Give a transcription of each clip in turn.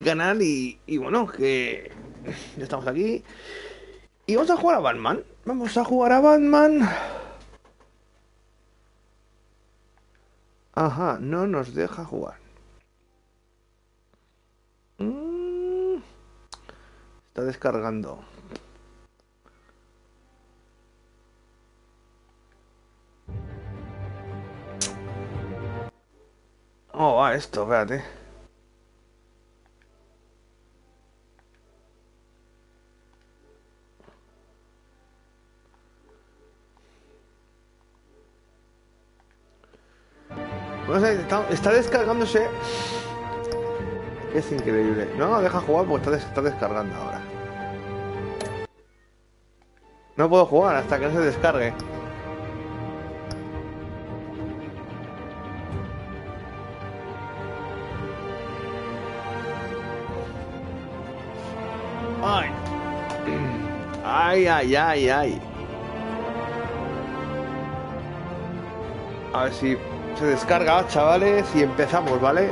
canal y bueno, que ya estamos aquí. Y vamos a jugar a Batman. Vamos a jugar a Batman. Ajá, no nos deja jugar. Mm, Está descargando. Oh, va esto, espérate. No sé, está descargándose. Es increíble. No, deja jugar porque está descargando ahora. No puedo jugar hasta que no se descargue. Ay. Ay, ay, ay, ay. A ver si se descarga, chavales, y empezamos, ¿vale?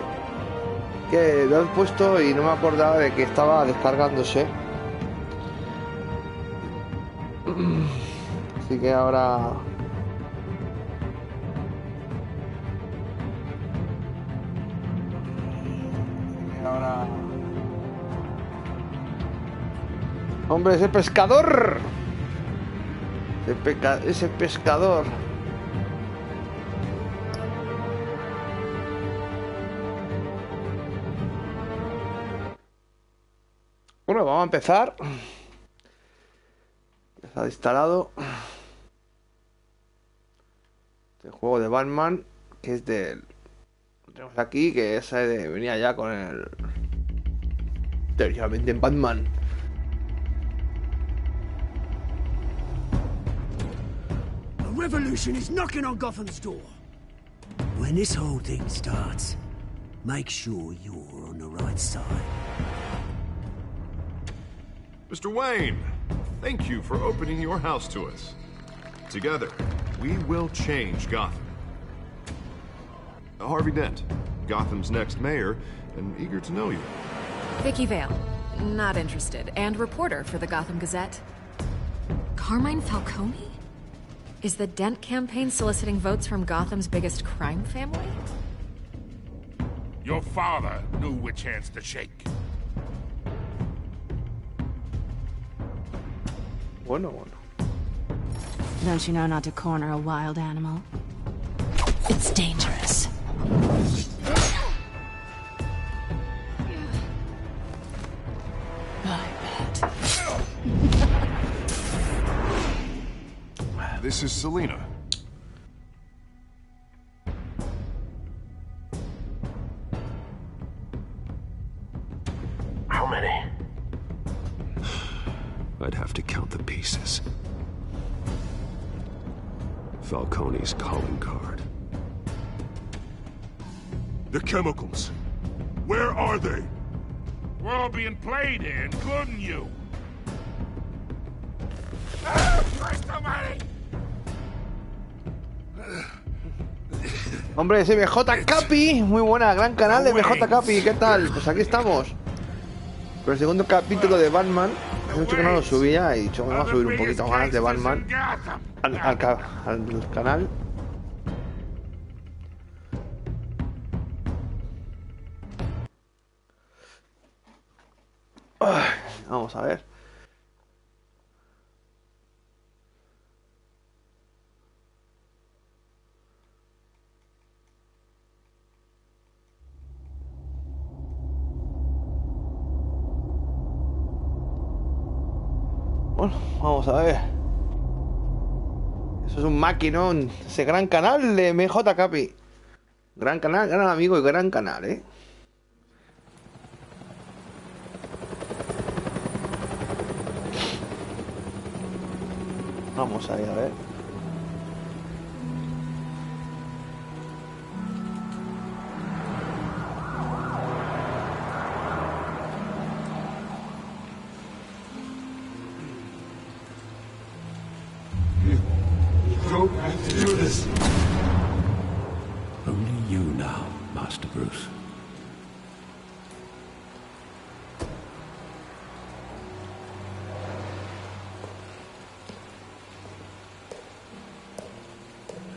Que lo he puesto y no me acordaba de que estaba descargándose. Así que ahora... Ahora... ¡Hombre, ese pescador! Ese pescador. Bueno, vamos a empezar. Ya está instalado el juego de Batman, que es del... Lo tenemos aquí, que venía ya con el... Teóricamente en Batman. A revolution is knocking on Gotham's door. When this whole thing starts, make sure you're on the right side. Mr. Wayne, thank you for opening your house to us. Together, we will change Gotham. Harvey Dent, Gotham's next mayor, and eager to know you. Vicky Vale, not interested, and reporter for the Gotham Gazette. Carmine Falcone? Is the Dent campaign soliciting votes from Gotham's biggest crime family? Your father knew which hands to shake. Bueno. Don't you know not to corner a wild animal? It's dangerous. I bet. This is Selina. How many? I'd have to count the pieces. Falcone's calling card. The chemicals. Where are they? We're all being played here, including you. Christ almighty! Hombre, ese BJ Capi, muy buena, gran canal de BJ Capi, ¿qué tal? Pues aquí estamos. Con el segundo capítulo de Batman. Hace mucho que no lo subía y he dicho, vamos a subir un poquito más de Batman al canal. Vamos a ver. Bueno, vamos a ver. Eso es un maquinón. Ese gran canal de MJ Capi. Gran canal, gran amigo y gran canal, ¿eh? Vamos a ir a ver. Don't have to do this. Only you now, Master Bruce.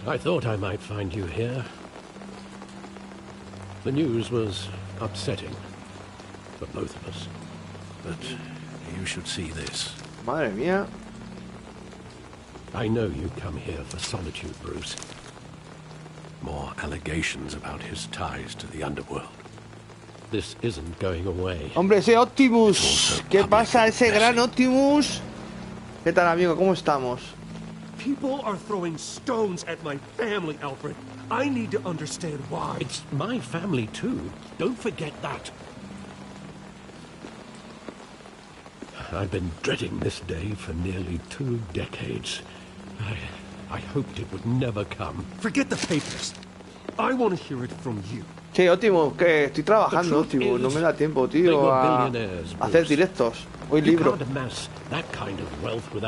I thought I might find you here. The news was upsetting for both of us. But you should see this. Madre mía. I know you come here for solitude, Bruce. More allegations about his ties to the underworld. This isn't going away. Hombre, ese Optimus. ¿Qué pasa, ese gran Optimus? ¿Qué tal, amigo? ¿Cómo estamos? People are throwing stones at my family, Alfred. I need to understand why. It's my family too. Don't forget that. I've been dreading this day for nearly 2 decades. I hoped it would never come. Forget the papers. I want to hear it from you. Sí, Optimus, que estoy trabajando, Optimus. No me da tiempo, tío, a hacer directos. Hoy libro.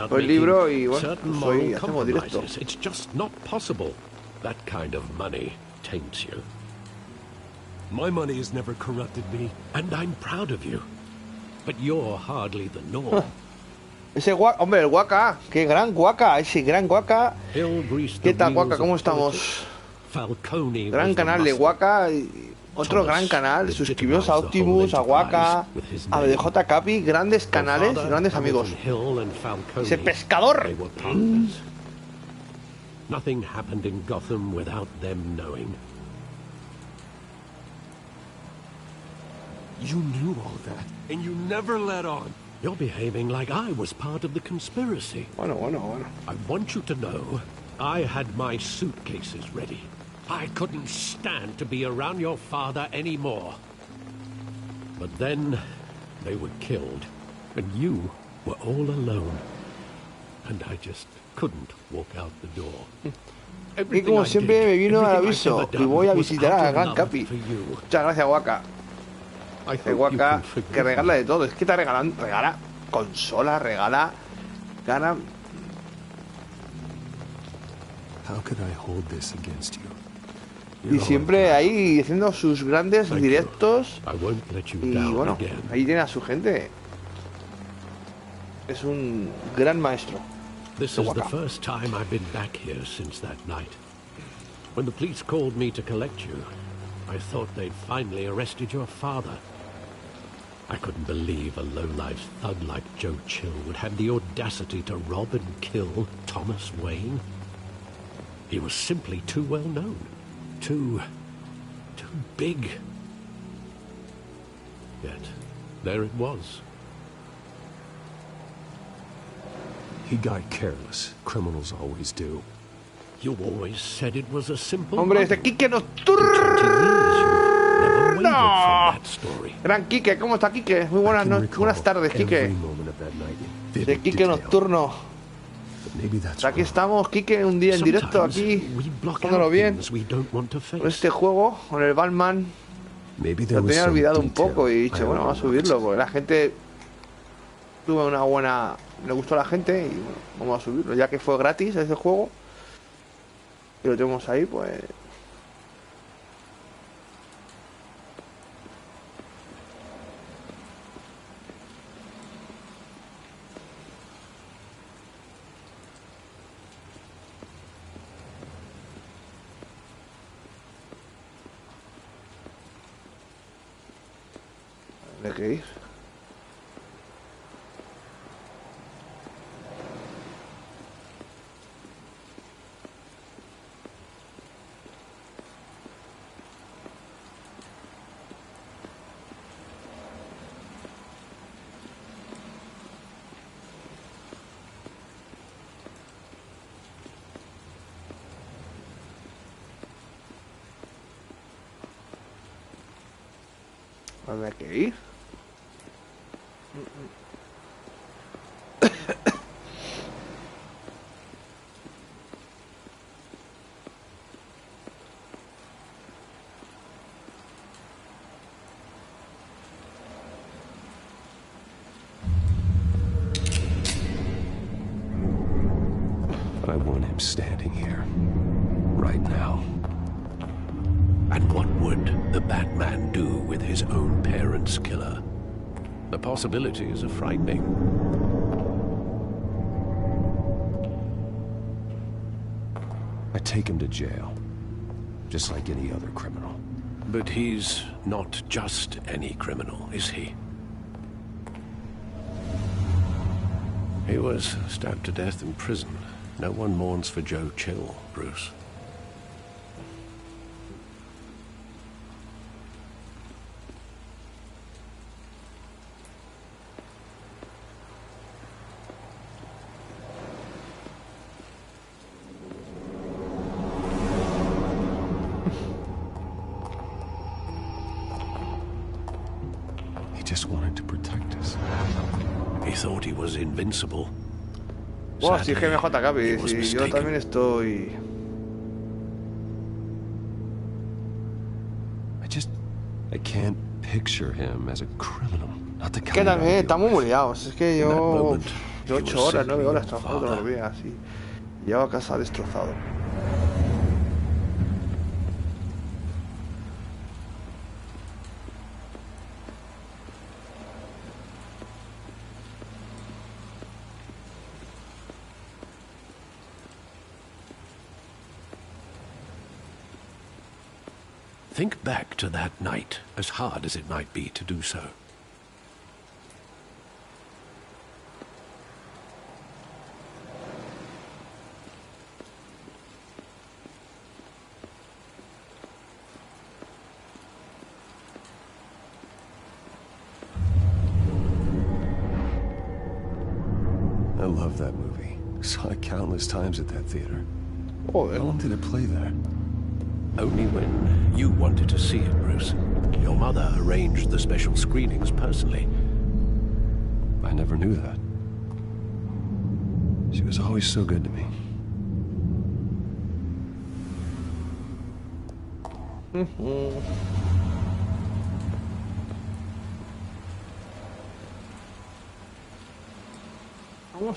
Hoy libro y bueno, pues hoy hacemos directo. It's just not possible. That kind of money taints you. My money has never corrupted me. And I'm proud of you. But you're hardly the norm. Ese guaca, hombre, el guaca, qué gran guaca, ese gran guaca. ¿Qué tal, guaca? ¿Cómo estamos? Gran canal de guaca, otro gran canal. Suscribiros a Optimus, a Guaca, a BDJ Capi, grandes canales, grandes amigos. Ese pescador. Nothing happened in Gotham without them knowing. You knew all that, and you never let on. You're behaving like I was part of the conspiracy. Bueno. I want you to know, I had my suitcases ready. I couldn't stand to be around your father anymore. But then, they were killed, and you were all alone. And I just couldn't walk out the door. Y como siempre me vino al aviso y voy a visitar a Gran Capi. Muchas gracias, Guaca. El Guaca que regala de todo. Es que te regala consola, regala. Gana. How could I hold this against you? Y siempre ahí haciendo sus grandes directos. Y bueno, ahí tiene a su gente. Es un gran maestro. This is the first time I've been back here since that night. When the police called me to collect you, I thought they'd finally arrested your father. I couldn't believe a low-life thug like Joe Chill would have the audacity to rob and kill Thomas Wayne. He was simply too well known. Too big. Yet, there it was. He got careless. Criminals always do. You always said it was a simple... Hombre, este Quique Nocturno. Gran Quique, ¿cómo está Quique? Muy buenas tardes, Quique. De Quique Nocturno. Aquí estamos, Quique, un día en directo aquí, pasándolo bien con este juego, con el Batman. Lo tenía olvidado un poco y he dicho, bueno, vamos a subirlo, porque la gente tuvo una buena... Le gustó a la gente y bueno, vamos a subirlo, ya que fue gratis ese juego y lo tenemos ahí, pues... ¿De qué ir? ¿Dónde hay que ir? I want him standing here, right now. And what would the Batman do with his own parents' killer? The possibilities are frightening. I take him to jail, just like any other criminal. But he's not just any criminal, is he? He was stabbed to death in prison. No one mourns for Joe Chill, Bruce. He just wanted to protect us. He thought he was invincible. Wow, si es que MJ Capi, si yo también estoy... I can't picture him as a criminal. Not the Es que kind también I estamos muy liados. Es que yo... he 8 horas, 9 horas was trabajando todos los días, así. Llego a casa destrozado. Think back to that night, as hard as it might be to do so. I love that movie. Saw it countless times at that theater. Oh, How long did it play there? Only when you wanted to see it, Bruce. Your mother arranged the special screenings personally. I never knew that. She was always so good to me.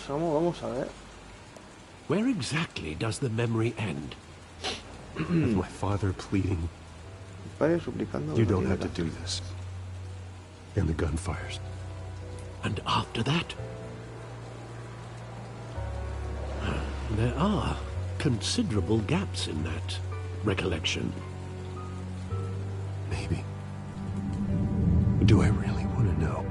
Vamos a ver. Where exactly does the memory end? With my father pleading, Padre suplicando. you don't have to do this. And the gun fires. And after that? There are considerable gaps in that recollection. Maybe. Do I really want to know?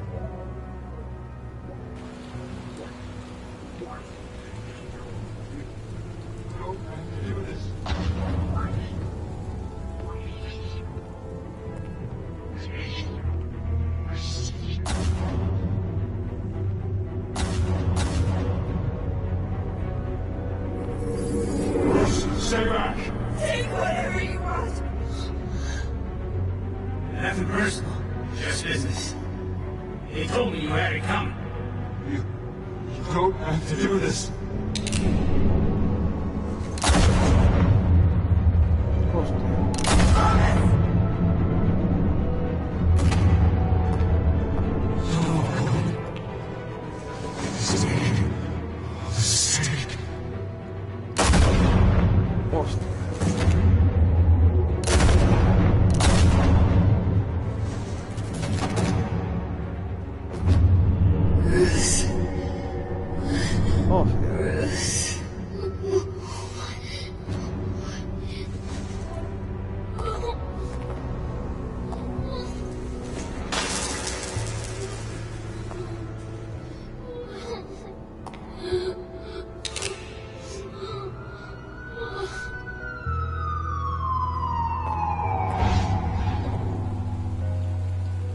Stay back! Take whatever you want. Nothing personal, just business. He told me you had it coming. You don't have to do this.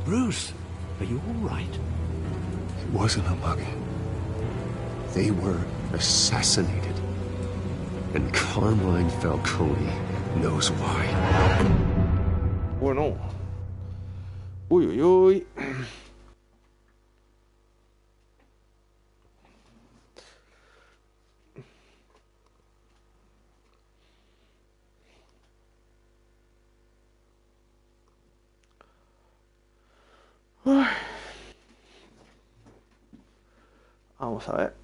Bruce, are you all right? It wasn't a mug. They were assassinated. And Carmine Falcone knows why. Bueno. Uy, uy, uy. Ay. Vamos a ver.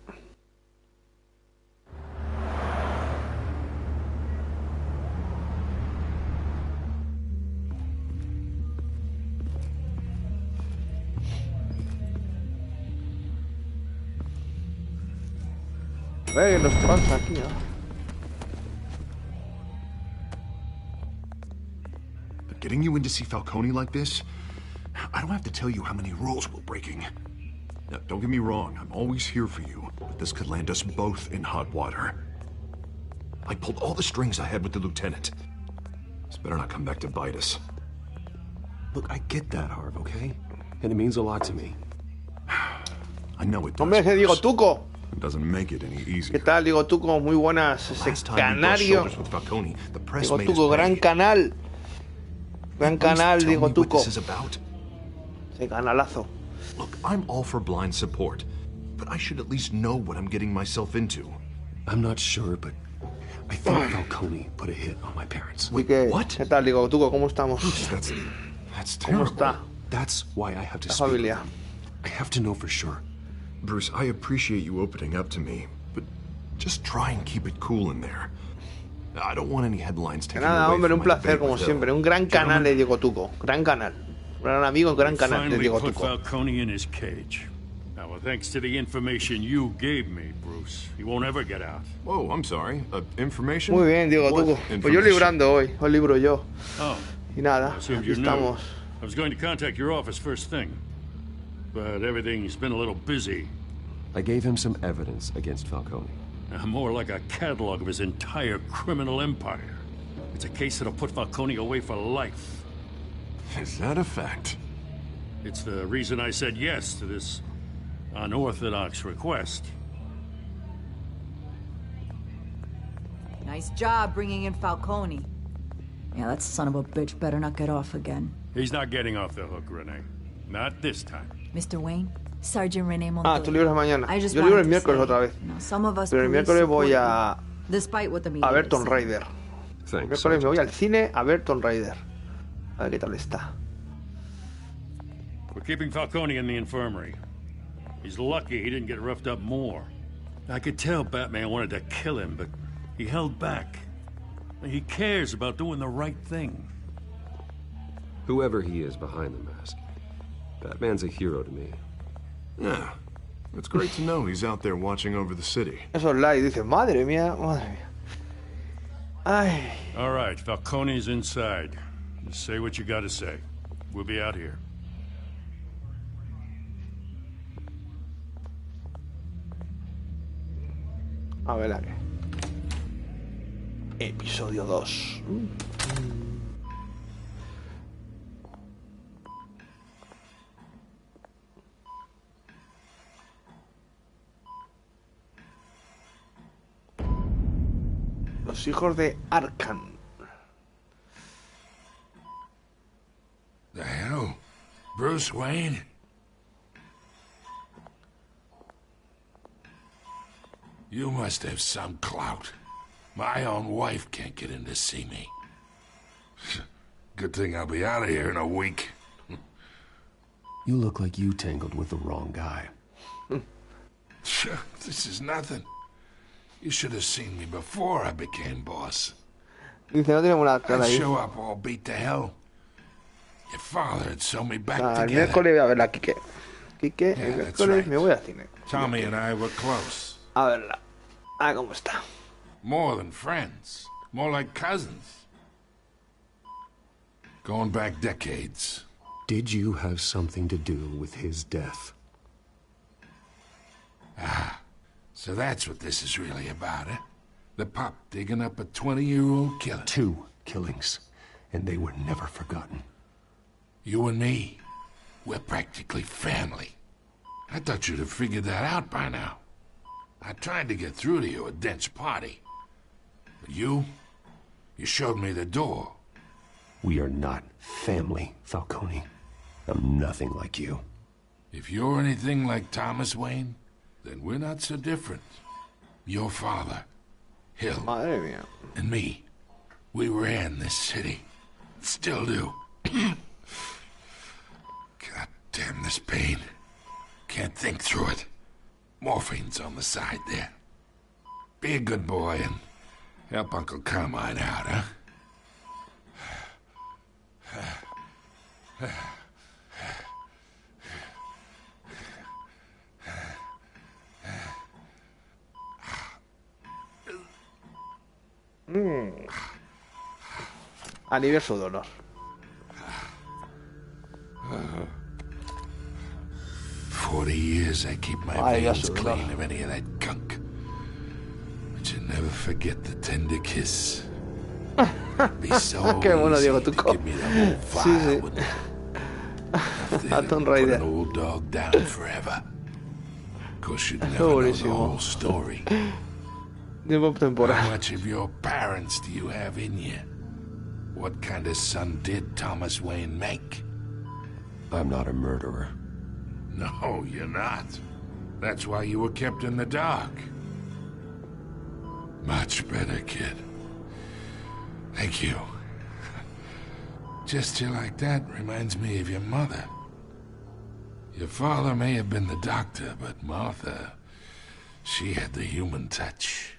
Los trans aquí, ¿no? getting you in to see Falcone like this, I don't have to tell you how many rules we're breaking. Now, don't get me wrong, I'm always here for you, but this could land us both in hot water. I pulled all the strings I had with the lieutenant. This better not come back to bite us. Look, I get that, Harv, okay? And it means a lot to me. I know it does. Hombre, que digo Tuco. It doesn't make it any easier. ¿Qué tal, digo Tuco? Muy buenas. Ese canario. Digo Tuco, gran canal. Gran canal, digo Tuco. Ese canalazo. Look, I'm all for blind support, but I should at least know what I'm getting myself into. I'm not sure, but I thought Falcone put a hit on my parents. What? ¿Qué tal, digo Tuco? ¿Cómo estamos? That's ¿Cómo terrible. está? That's why I have to La speak. familia. I have to know for sure. Bruce, I appreciate you opening up to me, but just try and keep it cool in there. I don't want any headlines taking Nada, away hombre, from un my placer debate como with siempre. Un gran canal de Diego Tuco. Gran canal. Gran amigo, gran canal de Diego Put Tuco. Falcone in his cage. Now, well, thanks to the information you gave me, Bruce, he won't ever get out. Oh, I'm sorry. Information? Muy bien, Diego What Tuco. Pues yo information? librando hoy. Hoy libro yo. Oh, Y nada, I assumed aquí you knew. estamos. I was going to contact your office first thing, but everything's been a little busy. I gave him some evidence against Falcone. More like a catalog of his entire criminal empire. It's a case that'll put Falcone away for life. Is that a fact? It's the reason I said yes to this unorthodox request. Nice job bringing in Falcone. Yeah, that son of a bitch better not get off again. He's not getting off the hook, Renee. Not this time. Mr. Wayne, Sergeant Renee Montoya. Ah, tú libras mañana. I just Yo libro el wanted to miércoles say, otra vez. you know, some of us Pero el police miércoles voy support a you, despite what the media ver is Tomb saying. Raider. El Thanks. miércoles me voy al cine a ver Tomb Raider. A ver qué tal está. We're keeping Falcone in the infirmary. He's lucky he didn't get roughed up more. I could tell Batman wanted to kill him, but he held back. He cares about doing the right thing. Whoever he is behind the mask, Batman's a hero to me. Yeah. It's great to know he's out there watching over the city. Esos likes, dices, madre mía, madre mía. Ay. All right, Falcone's inside. Just say what you gotta say. We'll be out here. A ver, ¿a qué? Episodio 2. Los hijos de Arkham. The hell? Bruce Wayne? You must have some clout. My own wife can't get in to see me. Good thing I'll be out of here in a week. You look like you tangled with the wrong guy. This is nothing. You should have seen me before I became boss. Dice, no tenemos nada I'd ahí. show up all beat to hell. Your father had sewn me back El together. miércoles voy a ver a Quique. Quique, Yeah, el that's miércoles right. me voy al cine. Tommy and I were close. A verla. A ver cómo está. More than friends. More like cousins. Going back decades. Did you have something to do with his death? Ah, so that's what this is really about, eh? The pup digging up a 20-year-old killer. 2 killings, and they were never forgotten. You and me, we're practically family. I thought you'd have figured that out by now. I tried to get through to you at Dent's party. But you showed me the door. We are not family, Falcone. I'm nothing like you. If you're anything like Thomas Wayne, then we're not so different. Your father, Hill, Madre mía. and me, we ran this city. Still do. God damn this pain. Can't think through it. Morphine's on the side there. Be a good boy and help Uncle Carmine out, huh? Alivia su dolor. 40 years I keep my veins clean of any of that gunk. But you never forget the tender kiss. Be so Qué bueno, Diego, tu give me the whole file, wouldn't it? Tomb Put Raider. an old dog down forever. Of course, you'd never know the whole story. How much of your parents do you have in you? What kind of son did Thomas Wayne make? I'm not a murderer. No, you're not. That's why you were kept in the dark. Much better, kid. Thank you. Gesture like that reminds me of your mother. Your father may have been the doctor, but Martha, she had the human touch.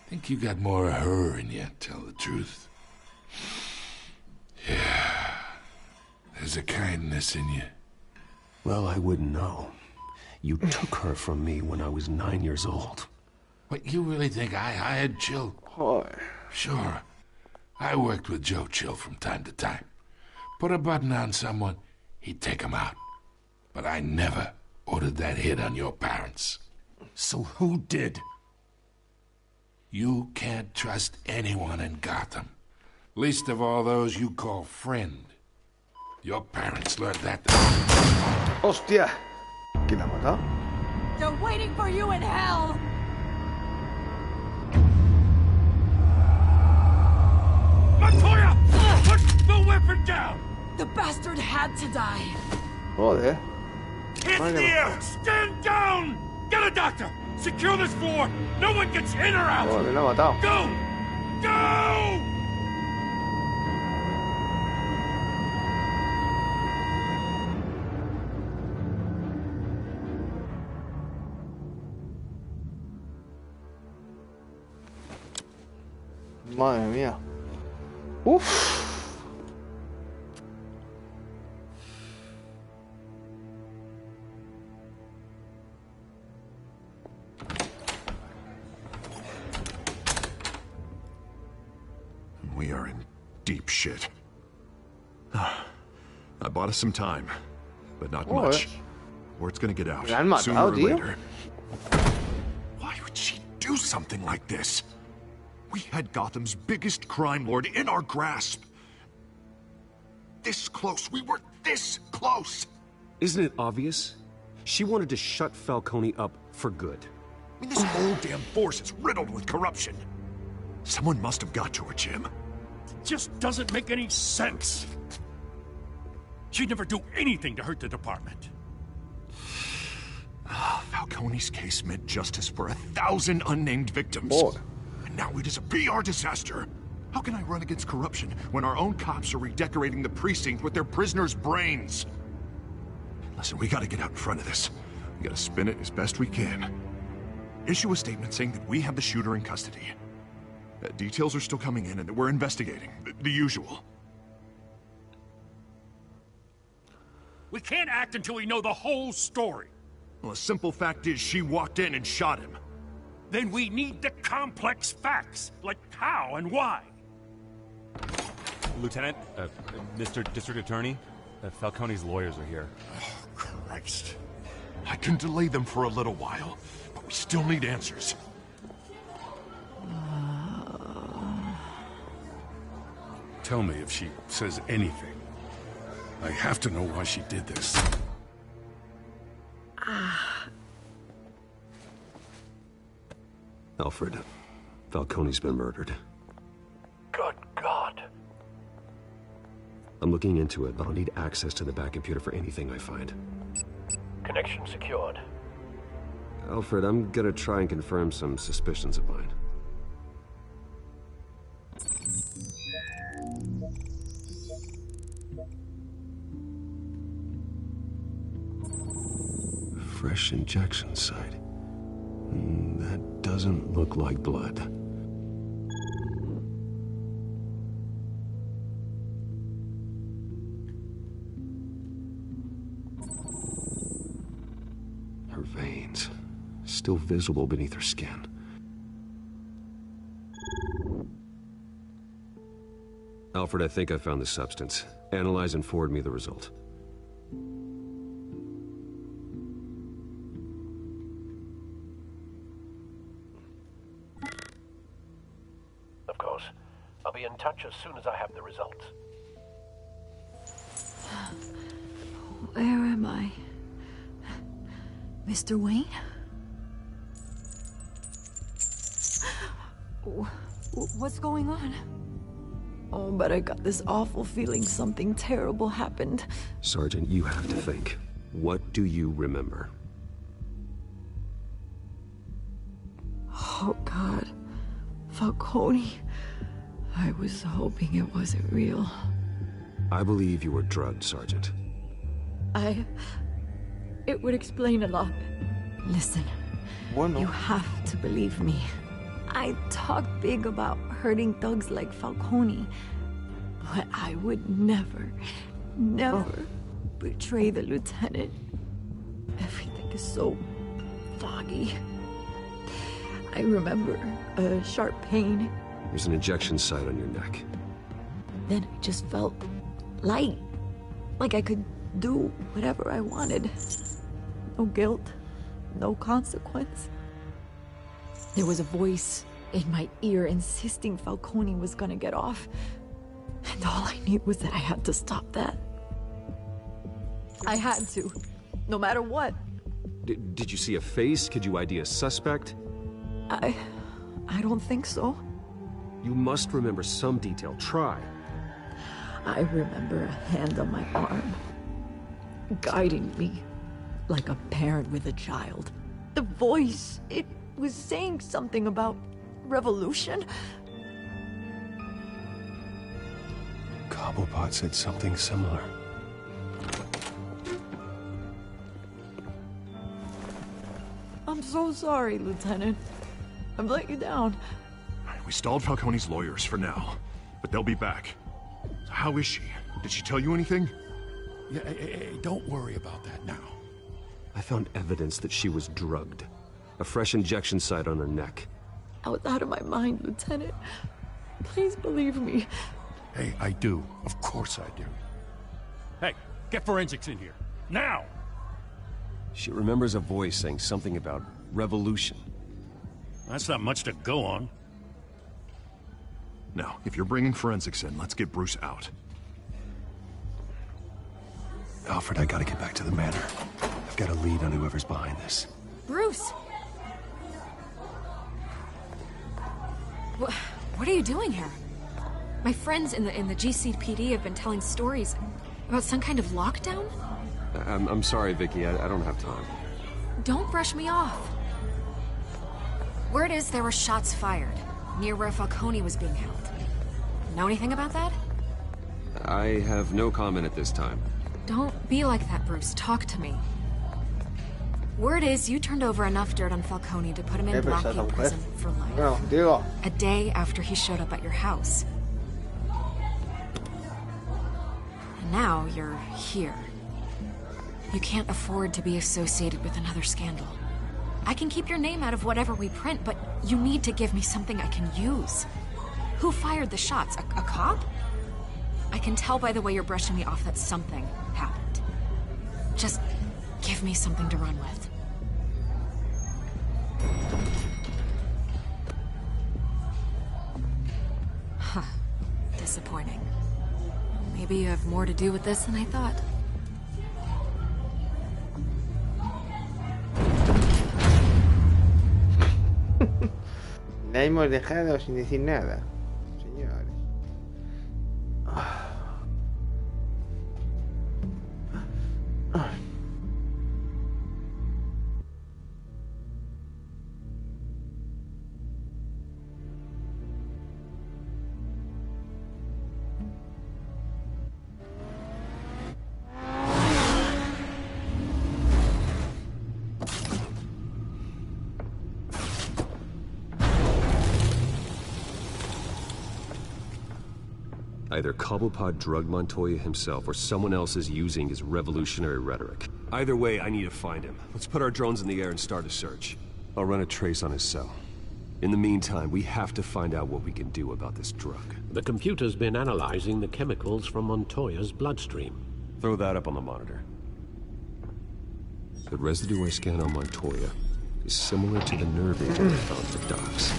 Think you got more of her in you, tell the truth. Yeah. There's a kindness in you. Well, I wouldn't know. You took her from me when I was 9 years old. What, you really think I hired Chill? Sure. I worked with Joe Chill from time to time. Put a button on someone, he'd take him out. But I never ordered that hit on your parents. So who did? You can't trust anyone in Gotham. Least of all those you call friend. Your parents learned that. Hostia. ¿Quién la ha matado? They're waiting for you in hell! Montoya! Put the weapon down! The bastard had to die. Joder. Hands in the air! Stand down! Get a doctor! Secure this floor! No one gets in or out! Joder, la ha matado. Go! Go! Madre mía. Uf. We are in deep shit. I bought us some time, but not much. Or it's gonna get out sooner or later. Why would she do something like this? We had Gotham's biggest crime lord in our grasp. This close. We were this close. Isn't it obvious? She wanted to shut Falcone up for good. I mean, this whole damn force is riddled with corruption. Someone must have got to her, Jim. It just doesn't make any sense. She'd never do anything to hurt the department. Falcone's case meant justice for 1,000 unnamed victims. And now it is a PR disaster. How can I run against corruption when our own cops are redecorating the precinct with their prisoners' brains? Listen, we gotta get out in front of this. We gotta spin it as best we can. Issue a statement saying that we have the shooter in custody. Details are still coming in and that we're investigating. The usual. We can't act until we know the whole story. Well, the simple fact is she walked in and shot him. Then we need the complex facts, like how and why. Lieutenant, Mr. District Attorney, Falcone's lawyers are here. Oh, Christ. I can delay them for a little while, but we still need answers. Tell me if she says anything. I have to know why she did this. Alfred, Falcone's been murdered. Good God. I'm looking into it, but I'll need access to the back computer for anything I find. Connection secured. Alfred, I'm gonna try and confirm some suspicions of mine. Fresh injection site. That doesn't look like blood. Her veins, still visible beneath her skin. Alfred, I think I found the substance. Analyze and forward me the result. be in touch as soon as I have the results. Where am I? Mr. Wayne? What's going on? Oh, but I got this awful feeling something terrible happened. Sergeant, you have to think. What do you remember? Oh, God. Falcone. I was hoping it wasn't real. I believe you were drugged, Sergeant. It would explain a lot. Listen, you have to believe me. I talk big about hurting thugs like Falcone, but I would never betray the lieutenant. Everything is so foggy. I remember a sharp pain. There's an injection site on your neck. Then I just felt light, like I could do whatever I wanted. No guilt, no consequence. There was a voice in my ear insisting Falcone was gonna get off. And all I knew was that I had to stop that. I had to, no matter what. Did you see a face? Could you ID a suspect? I don't think so. You must remember some detail. Try. I remember a hand on my arm, guiding me like a parent with a child. The voice, it was saying something about revolution. Cobblepot said something similar. I'm so sorry, Lieutenant. I've let you down. We stalled Falcone's lawyers for now, but they'll be back. So how is she? Did she tell you anything? Yeah, hey, don't worry about that now. I found evidence that she was drugged. A fresh injection site on her neck. I was out of my mind, Lieutenant. Please believe me. Hey, I do. Of course I do. Hey, get forensics in here. Now! She remembers a voice saying something about revolution. That's not much to go on. Now, if you're bringing forensics in, let's get Bruce out. Alfred, I gotta get back to the manor. I've got a lead on whoever's behind this. Bruce! What are you doing here? My friends in the GCPD have been telling stories about some kind of lockdown? I'm sorry, Vicky. I don't have time. Don't brush me off. Word is there were shots fired near where Falcone was being held. Know anything about that? I have no comment at this time. Don't be like that, Bruce. Talk to me. Word is you turned over enough dirt on Falcone to put him in Blackie prison for life. A day after he showed up at your house. And now you're here. You can't afford to be associated with another scandal. I can keep your name out of whatever we print, but you need to give me something I can use. Who fired the shots? A cop? I can tell by the way you're brushing me off that something happened. Just give me something to run with. Huh. Disappointing. Maybe you have more to do with this than I thought. La hemos dejado sin decir nada, señores. Either Cobblepot drugged Montoya himself or someone else is using his revolutionary rhetoric. Either way, I need to find him. Let's put our drones in the air and start a search. I'll run a trace on his cell. In the meantime, we have to find out what we can do about this drug. The computer's been analyzing the chemicals from Montoya's bloodstream. Throw that up on the monitor. The residue I scan on Montoya is similar to the nerve agent I found for Docs.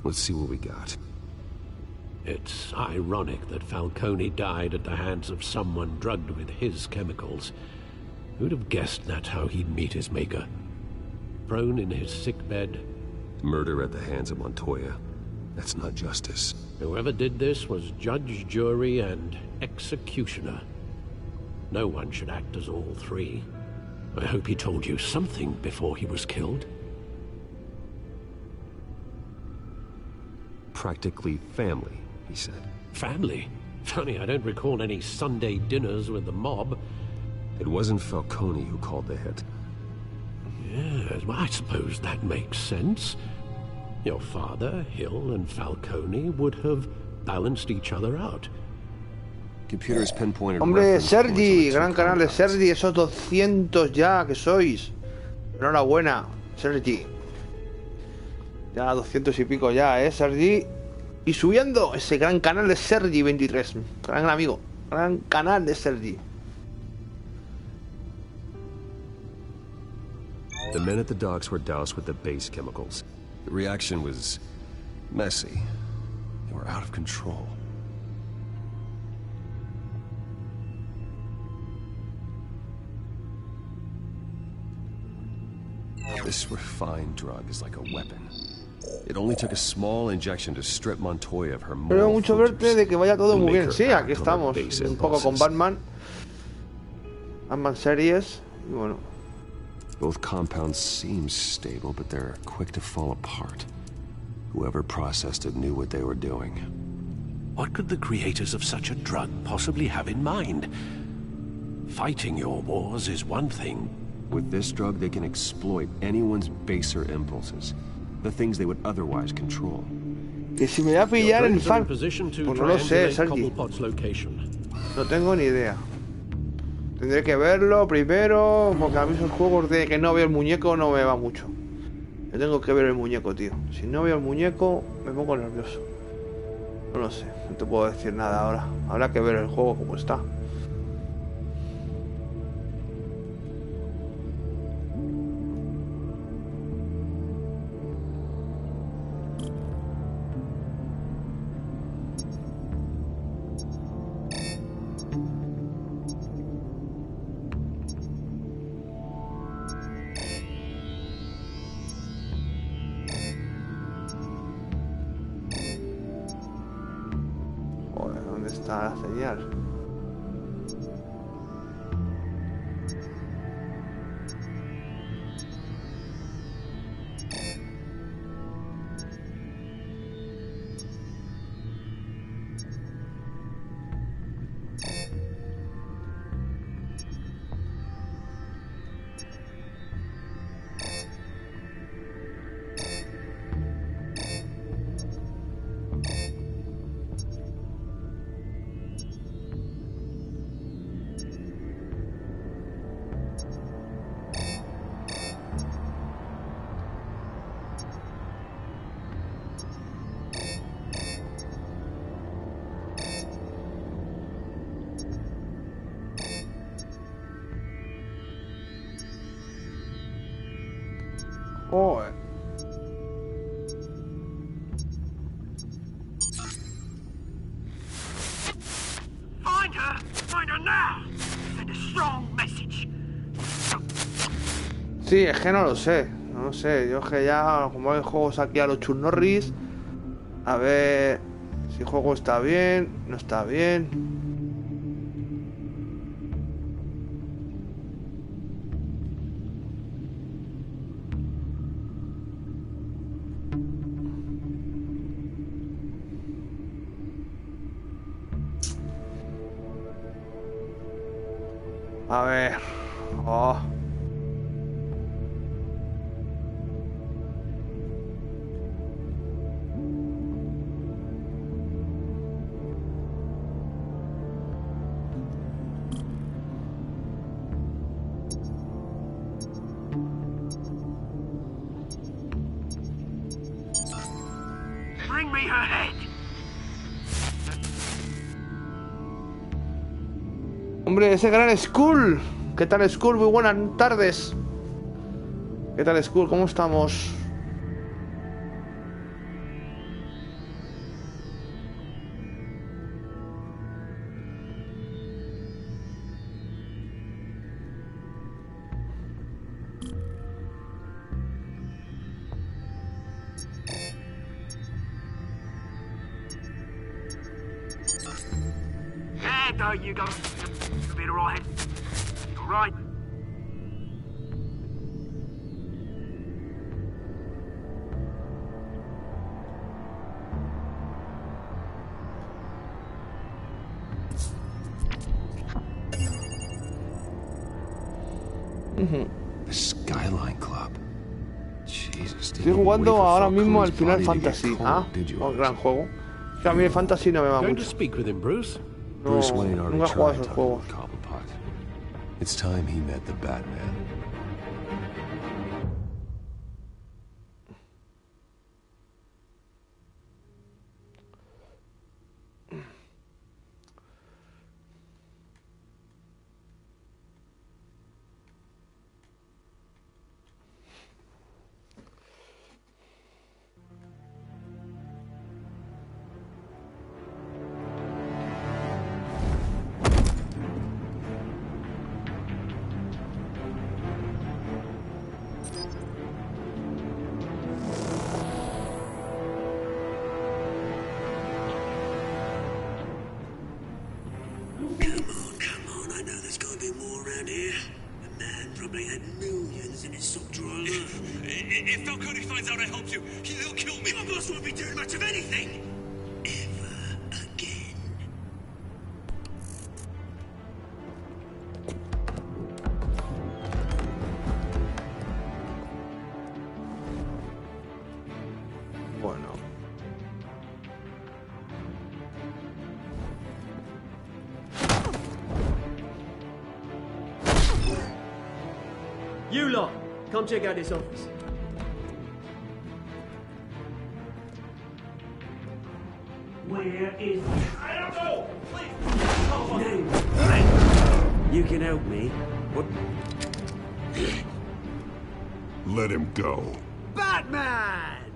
Let's see what we got. It's ironic that Falcone died at the hands of someone drugged with his chemicals. Who'd have guessed that's how he'd meet his maker? Prone in his sickbed. Murder at the hands of Montoya. That's not justice. Whoever did this was judge, jury, and executioner. No one should act as all three. I hope he told you something before he was killed. Practically family, he said. Family? Funny, I don't recall any Sunday dinners with the mob. It wasn't Falcone who called the hit. Yes, well, I suppose that makes sense. Your father, Hill, and Falcone would have balanced each other out. Computers pinpointed. Hombre, Sergi, gran canal de Sergi, esos 200 ya que sois. Enhorabuena, Sergi. Ya 200 y pico ya, Sergi. Y subiendo ese gran canal de Sergi 23. Gran amigo, gran canal de Sergi. The men at the docks were doused with the base chemicals. The reaction was messy. They were out of control. This refined drug is like a weapon. It only took a small injection to strip Montoya of her Pero moral mucho verte filters, de que vaya todo muy make bien. her Sí, act aquí on her estamos. base Un poco con impulses. Batman. Batman series. Y bueno. Both compounds seem stable, but they're quick to fall apart. Whoever processed it knew what they were doing. What could the creators of such a drug possibly have in mind? Fighting your wars is one thing. With this drug, they can exploit anyone's baser impulses. The things they would otherwise control. Que si me voy a pillar en fan. Pues no lo sé, Sergi. No tengo ni idea. Tendré que verlo primero, porque a mí esos juegos de que no veo el muñeco no me va mucho. Yo tengo que ver el muñeco, tío. Si no veo el muñeco, me pongo nervioso. No lo sé, no te puedo decir nada ahora. Habrá que ver el juego como está. Está la señal. Joder. Find her now. Send a strong message. Sí, es que no lo sé. No lo sé. Yo es que ya, como hay juegos aquí a los Chuck Norris, a ver si el juego está bien, no está bien. A ver. Oh. Bring me her head. Hombre, ese gran Skull. ¿Qué tal, Skull? Muy buenas tardes. ¿Qué tal, Skull? ¿Cómo estamos? though, you go. You'll be alright. Alright. The Skyline Club. Jesus, Estoy jugando ahora mismo al Final Fantasy. Ah, un gran juego. Que a mí el Fantasy no me va Going to mucho. speak with him, Bruce? No, Bruce Wayne already nunca he jugado tried esos talking juegos. with Cobblepot. It's time he met the Batman. If Falcone finds out I helped you, he'll kill me. Your boss won't be doing much of anything. Ever again. Bueno. You lot, come check out this office. Where is... I don't know! Please! You can help me. What? Let him go. Batman!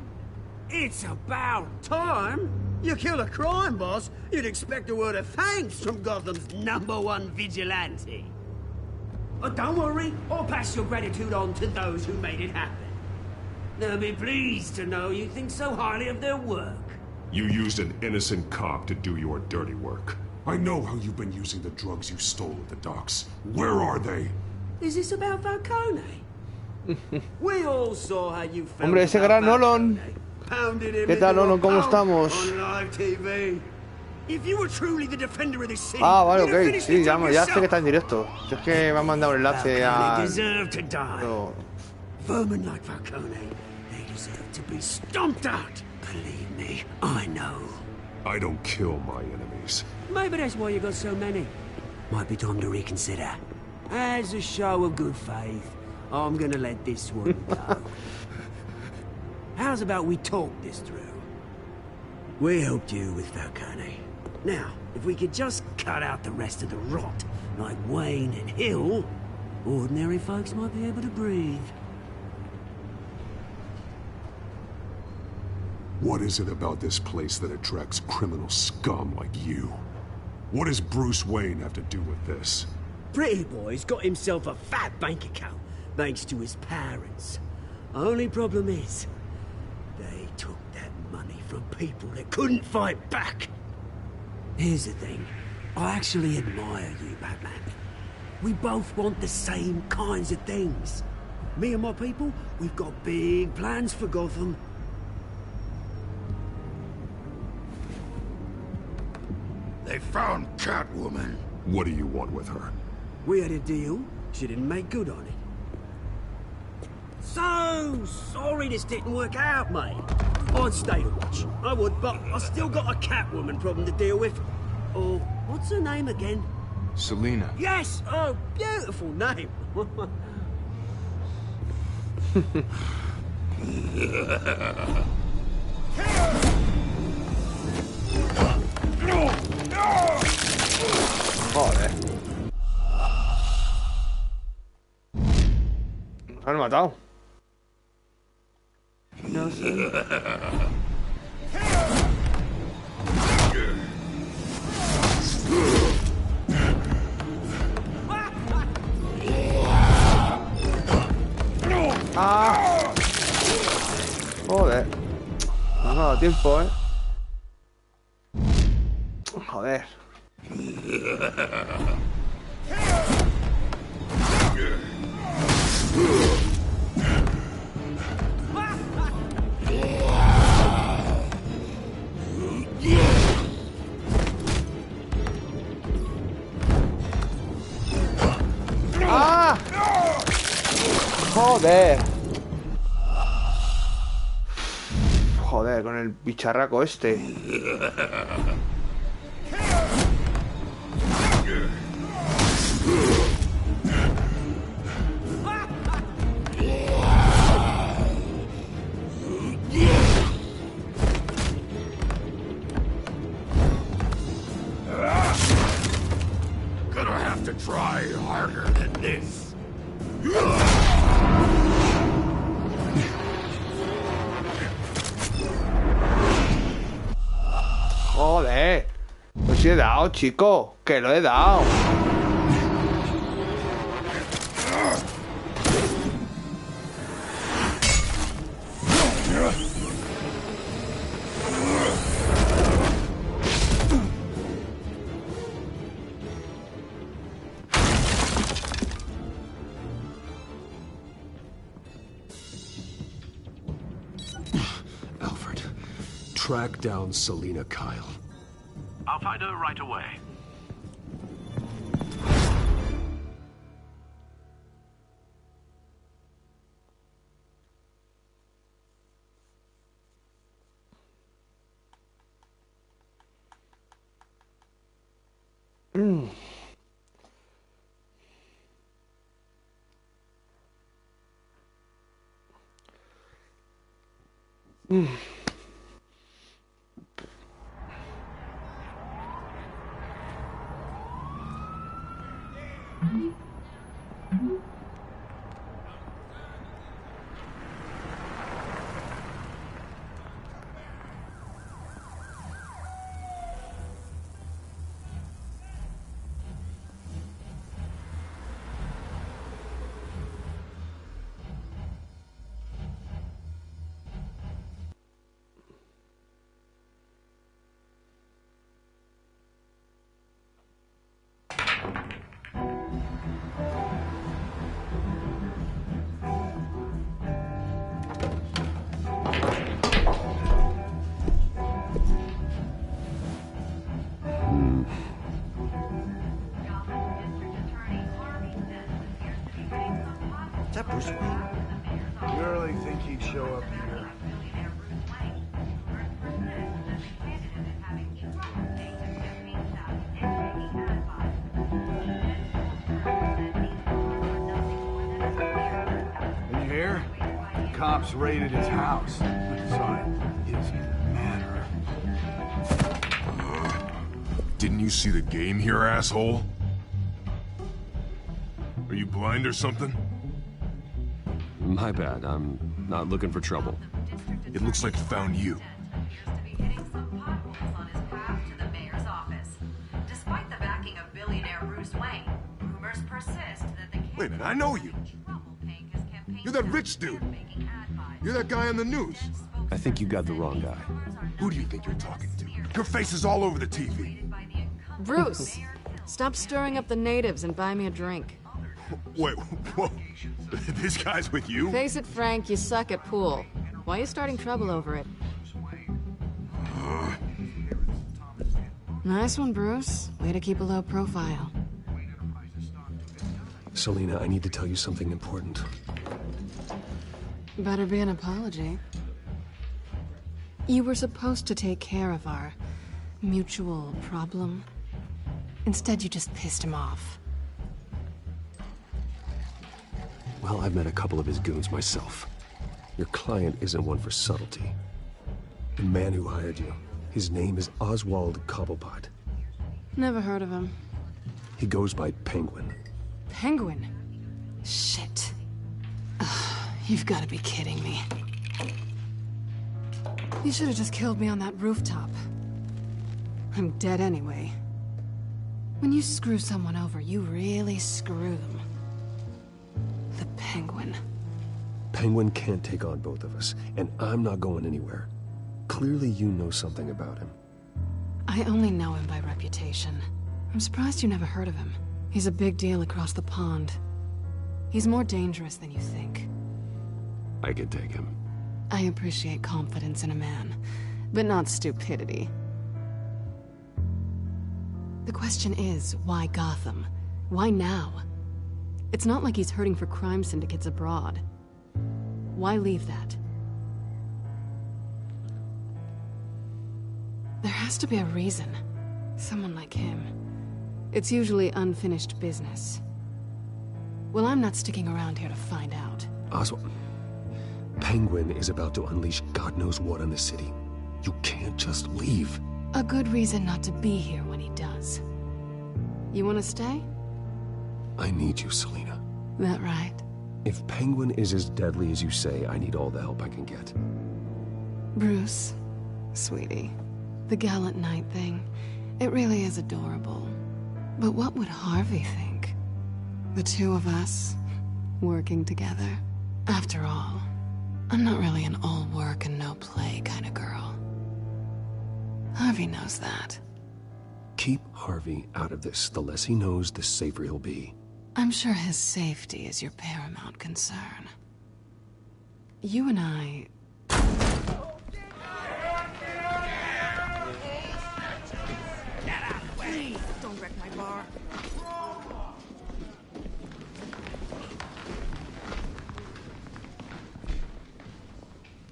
It's about time. You kill a crime boss, you'd expect a word of thanks from Gotham's #1 vigilante. Oh, don't worry, I'll pass your gratitude on to those who made it happen. They'll be pleased to know you think so highly of their work. You used an innocent cop to do your dirty work. I know how you've been using the drugs you stole at the docks. Where are they? Is this about Falcone? We all saw how you felt. Hombre, ese gran Nolan. ¿Qué tal, Nolan? ¿Cómo estamos? On live TV. If you were truly the defender of this city, Ah, vale, you'd have ok. finished Sí, the job ya sé que yourself. está en directo. Si es que me han mandado el enlace a... Falcone deserved to die. No. Vermin like Falcone, they deserve to be stomped out. Believe me, I know. I don't kill my enemies. Maybe that's why you got so many. Might be time to reconsider. As a show of good faith, I'm gonna let this one go. How's about we talk this through? We helped you with Falcone. Now, if we could just cut out the rest of the rot, like Wayne and Hill, ordinary folks might be able to breathe. What is it about this place that attracts criminal scum like you? What does Bruce Wayne have to do with this? Pretty Boy's got himself a fat bank account, thanks to his parents. Only problem is, they took that money from people that couldn't fight back. Here's the thing. I actually admire you, Batman. We both want the same kinds of things. Me and my people, we've got big plans for Gotham. They found Catwoman. What do you want with her? We had a deal. She didn't make good on it. So sorry this didn't work out, mate. I'd stay to watch. I would, but I still got a Catwoman problem to deal with. Oh, what's her name again? Selena. Yes! Oh, beautiful name. Joder. Nos han matado. No sé. Ah. Joder. No me ha dado tiempo, Joder. ¡Ah! ¡Joder! Joder, con el bicharraco este. Gonna have to try harder than this. Joder. Pues sí he dado, chico. Que lo he dado. Alfred, track down Selina Kyle. I'll find her right away. Is that Bruce Wayne? You really think he'd show up here? Did you hear? The cops raided his house. Inside his manor. Didn't you see the game here, asshole? Are you blind or something? My bad. I'm not looking for trouble. It looks like it found you. Despite the backing of billionaire Bruce Wayne, rumors persist that the Wait a minute, I know you. You're that rich dude. You're that guy on the news. I think you got the wrong guy. Who do you think you're talking to? Your face is all over the TV. Bruce, stop stirring up the natives and buy me a drink. Wait, whoa. This guy's with you? Face it, Frank, you suck at pool. Why are you starting trouble over it? Nice one, Bruce. Way to keep a low profile. Selina, I need to tell you something important. Better be an apology. You were supposed to take care of our mutual problem. Instead, you just pissed him off. Well, I've met a couple of his goons myself. Your client isn't one for subtlety. The man who hired you, his name is Oswald Cobblepot. Never heard of him. He goes by Penguin. Penguin? Shit. Ugh, you've got to be kidding me. You should have just killed me on that rooftop. I'm dead anyway. When you screw someone over, you really screw them. The Penguin. Penguin can't take on both of us, and I'm not going anywhere. Clearly you know something about him. I only know him by reputation. I'm surprised you never heard of him. He's a big deal across the pond. He's more dangerous than you think. I can take him. I appreciate confidence in a man, but not stupidity. The question is, why Gotham? Why now? It's not like he's hurting for crime syndicates abroad. Why leave that? There has to be a reason. Someone like him. It's usually unfinished business. Well, I'm not sticking around here to find out. Oswald, Penguin is about to unleash God knows what on the city. You can't just leave. A good reason not to be here when he does. You want to stay? I need you, Selina. That right? If Penguin is as deadly as you say, I need all the help I can get. Bruce, sweetie, the gallant knight thing, it really is adorable. But what would Harvey think? The two of us, working together. After all, I'm not really an all work and no play kind of girl. Harvey knows that. Keep Harvey out of this. The less he knows, the safer he'll be. I'm sure his safety is your paramount concern. You and I... Get out of the way! Don't wreck my bar.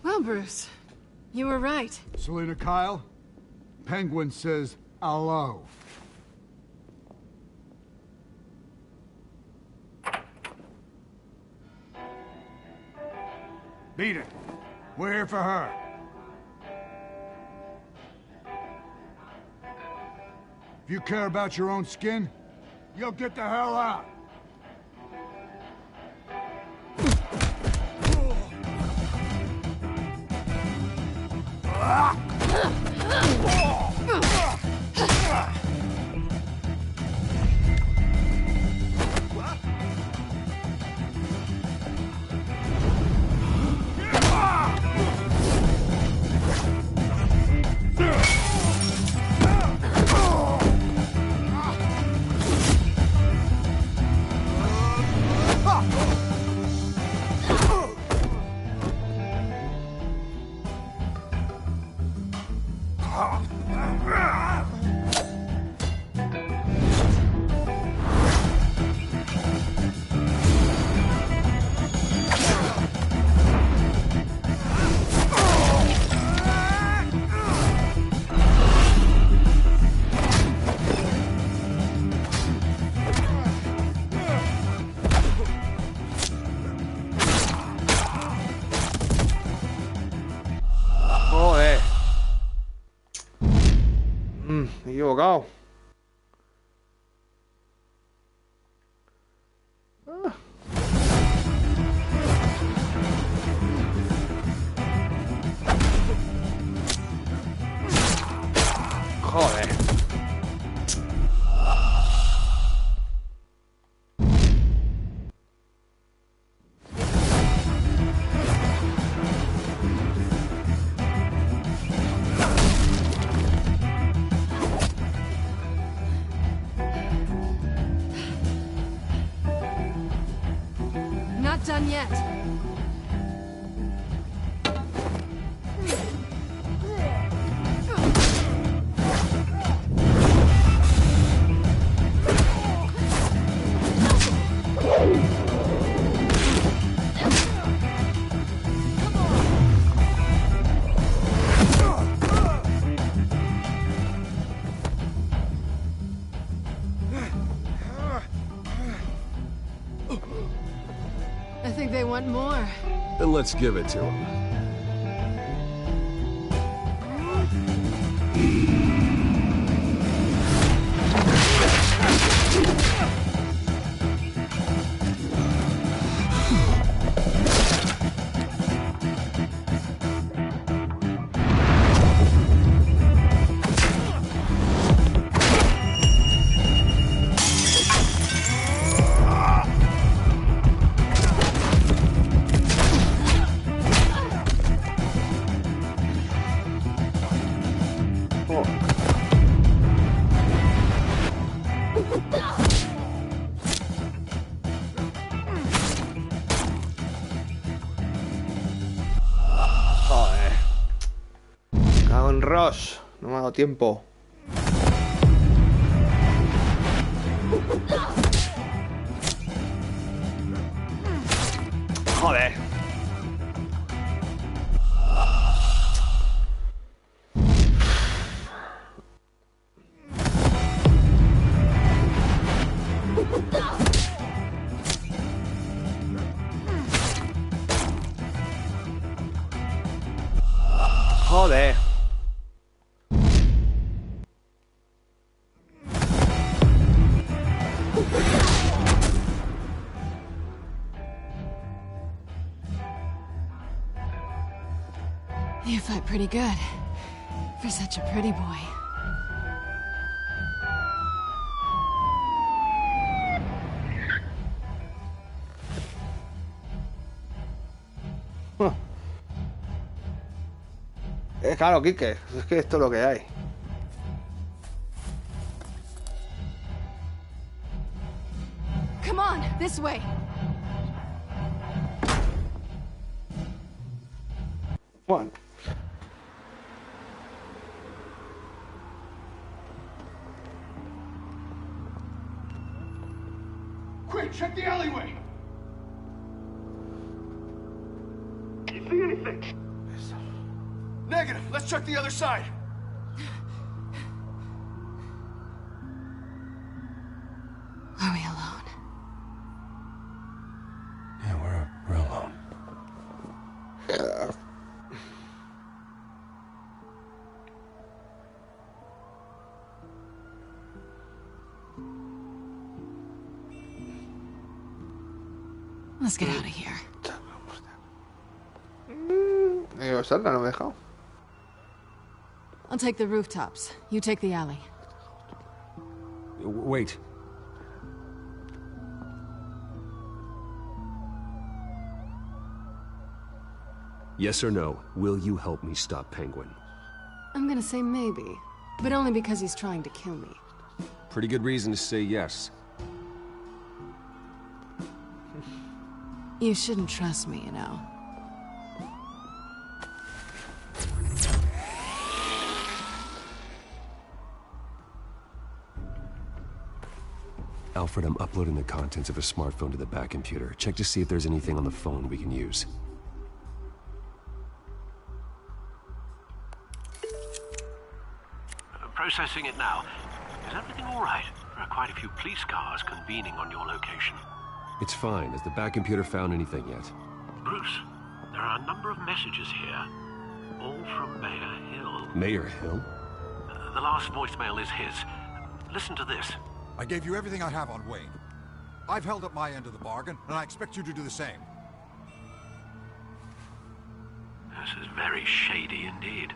Well, Bruce, you were right. Selina Kyle, Penguin says hello. Beat it. We're here for her. If you care about your own skin, you'll get the hell out. Equivocado. Joder. Not done yet. I think they want more. Then let's give it to him. con Ross. No me ha dado tiempo. Joder. Joder. You fight pretty good for such a pretty boy. Claro, Quique, es que esto es lo que hay. Come on, this way. Bueno. Quick, check the alleyway. You see anything? Negative. Let's check the other side. Are we alone? Yeah, we're alone. Let's get out of here. Salga, no me he dejado. I'll take the rooftops. You take the alley. Wait. Yes or no, will you help me stop Penguin? I'm gonna say maybe, but only because he's trying to kill me. Pretty good reason to say yes. You shouldn't trust me, you know. Alfred, I'm uploading the contents of a smartphone to the back computer. Check to see if there's anything on the phone we can use. Processing it now. Is everything all right? There are quite a few police cars convening on your location. It's fine. Has the back computer found anything yet? Bruce, there are a number of messages here, all from Mayor Hill. Mayor Hill? The last voicemail is his. Listen to this. I gave you everything I have on Wayne. I've held up my end of the bargain, and I expect you to do the same. This is very shady indeed.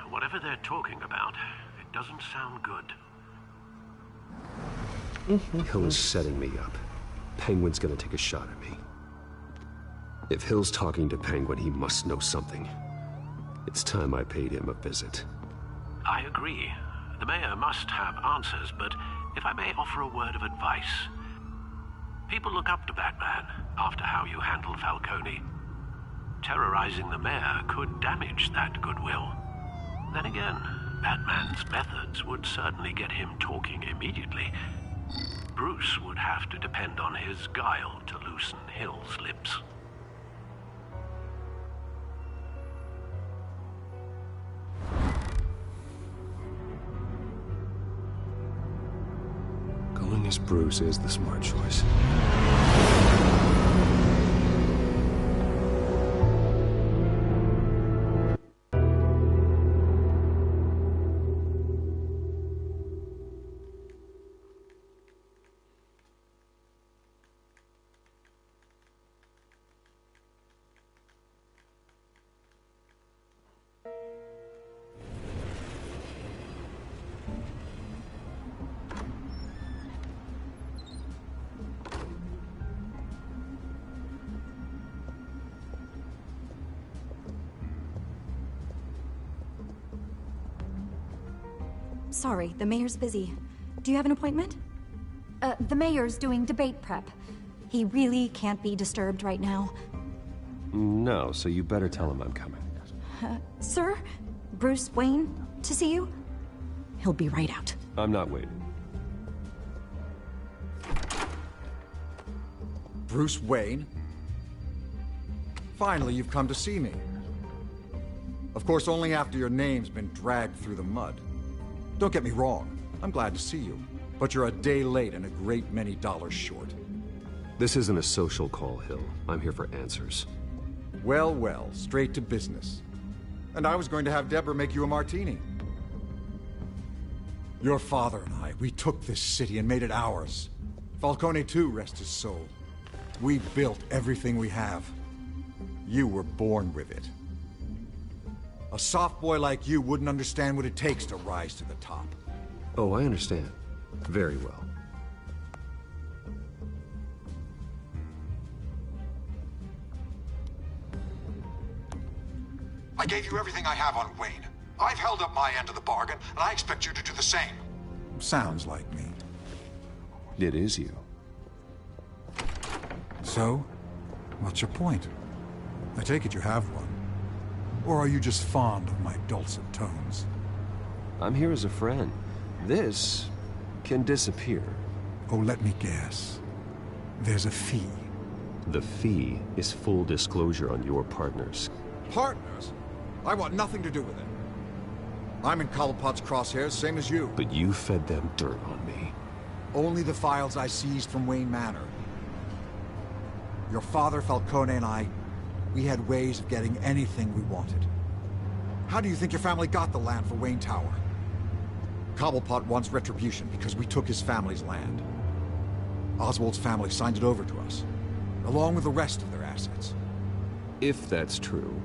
Whatever they're talking about, it doesn't sound good. Hill is setting me up. Penguin's gonna take a shot at me. If Hill's talking to Penguin, he must know something. It's time I paid him a visit. I agree. The mayor must have answers, but if I may offer a word of advice. People look up to Batman after how you handled Falcone. Terrorizing the mayor could damage that goodwill. Then again, Batman's methods would certainly get him talking immediately. Bruce would have to depend on his guile to loosen Hill's lips. Going as Bruce is the smart choice. Sorry, the mayor's busy. Do you have an appointment? The mayor's doing debate prep. He really can't be disturbed right now. No, so you better tell him I'm coming. Sir? Bruce Wayne to see you? He'll be right out. I'm not waiting. Bruce Wayne? Finally, you've come to see me. Of course, only after your name's been dragged through the mud. Don't get me wrong, I'm glad to see you. But you're a day late and a great many dollars short. This isn't a social call, Hill. I'm here for answers. Well, well, straight to business. And I was going to have Deborah make you a martini. Your father and I, we took this city and made it ours. Falcone too, rest his soul. We built everything we have. You were born with it. A soft boy like you wouldn't understand what it takes to rise to the top. Oh, I understand. Very well. I gave you everything I have on Wayne. I've held up my end of the bargain, and I expect you to do the same. Sounds like me. It is you. So, what's your point? I take it you have one. Or are you just fond of my dulcet tones? I'm here as a friend. This can disappear. Oh, let me guess. There's a fee. The fee is full disclosure on your partners. Partners? I want nothing to do with it. I'm in Cobblepot's crosshairs, same as you. But you fed them dirt on me. Only the files I seized from Wayne Manor. Your father, Falcone, and I, we had ways of getting anything we wanted. How do you think your family got the land for Wayne Tower? Cobblepot wants retribution because we took his family's land. Oswald's family signed it over to us, along with the rest of their assets. If that's true,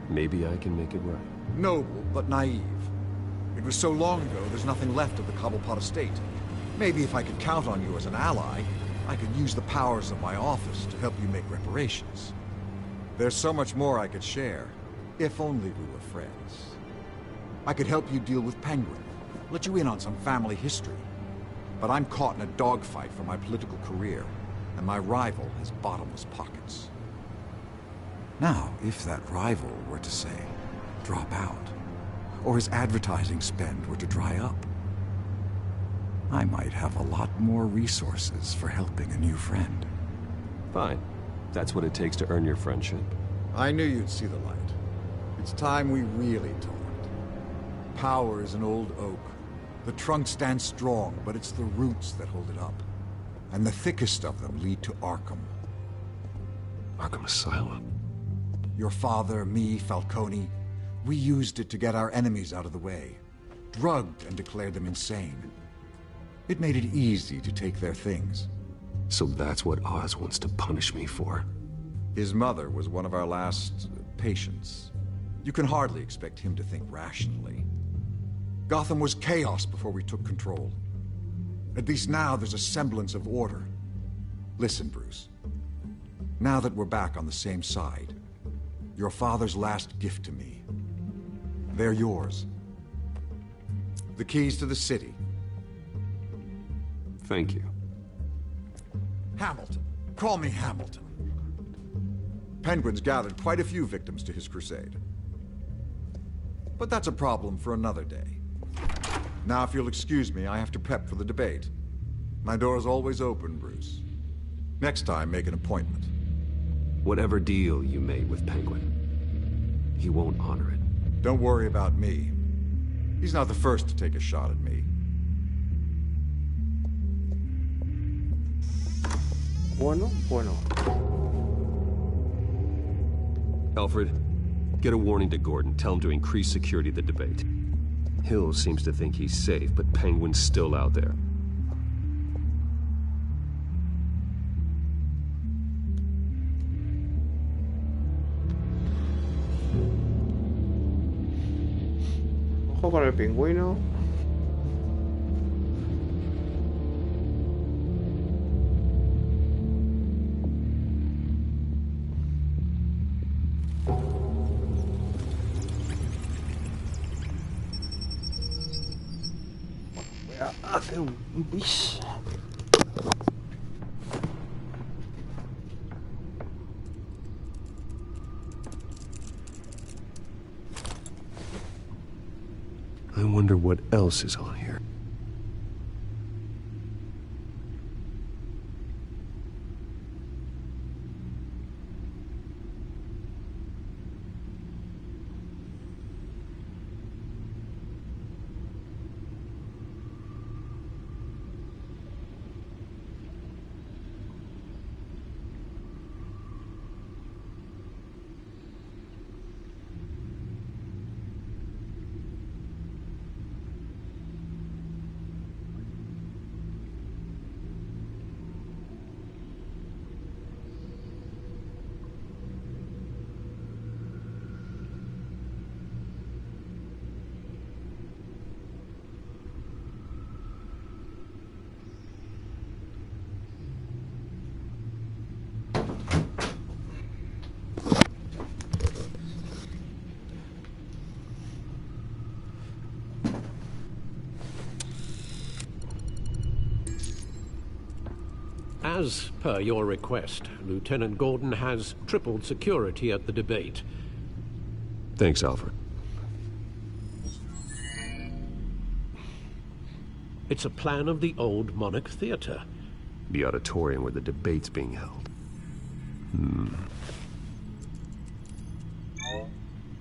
maybe I can make it right. Noble, but naive. It was so long ago, there's nothing left of the Cobblepot estate. Maybe if I could count on you as an ally, I could use the powers of my office to help you make reparations. There's so much more I could share, if only we were friends. I could help you deal with Penguin, let you in on some family history. But I'm caught in a dogfight for my political career, and my rival has bottomless pockets. Now, if that rival were to say, drop out, or his advertising spend were to dry up, I might have a lot more resources for helping a new friend. Fine. That's what it takes to earn your friendship. I knew you'd see the light. It's time we really talked. Power is an old oak. The trunk stands strong, but it's the roots that hold it up. And the thickest of them lead to Arkham. Arkham Asylum? Your father, me, Falcone, we used it to get our enemies out of the way. Drugged and declared them insane. It made it easy to take their things. So that's what Oz wants to punish me for. His mother was one of our last patients. You can hardly expect him to think rationally. Gotham was chaos before we took control. At least now there's a semblance of order. Listen, Bruce. Now that we're back on the same side, your father's last gift to me, they're yours. The keys to the city. Thank you. Hamilton. Call me Hamilton. Penguin's gathered quite a few victims to his crusade. But that's a problem for another day. Now, if you'll excuse me, I have to prep for the debate. My door is always open, Bruce. Next time, make an appointment. Whatever deal you made with Penguin, he won't honor it. Don't worry about me. He's not the first to take a shot at me. Bueno. Alfred, get a warning to Gordon. Tell him to increase security at the debate. Hill seems to think he's safe, but Penguin's still out there. Ojo con el pingüino. Hace un bis. wonder what else is on here. As per your request, Lieutenant Gordon has tripled security at the debate. Thanks, Alfred. It's a plan of the old Monarch Theater. The auditorium where the debate's being held.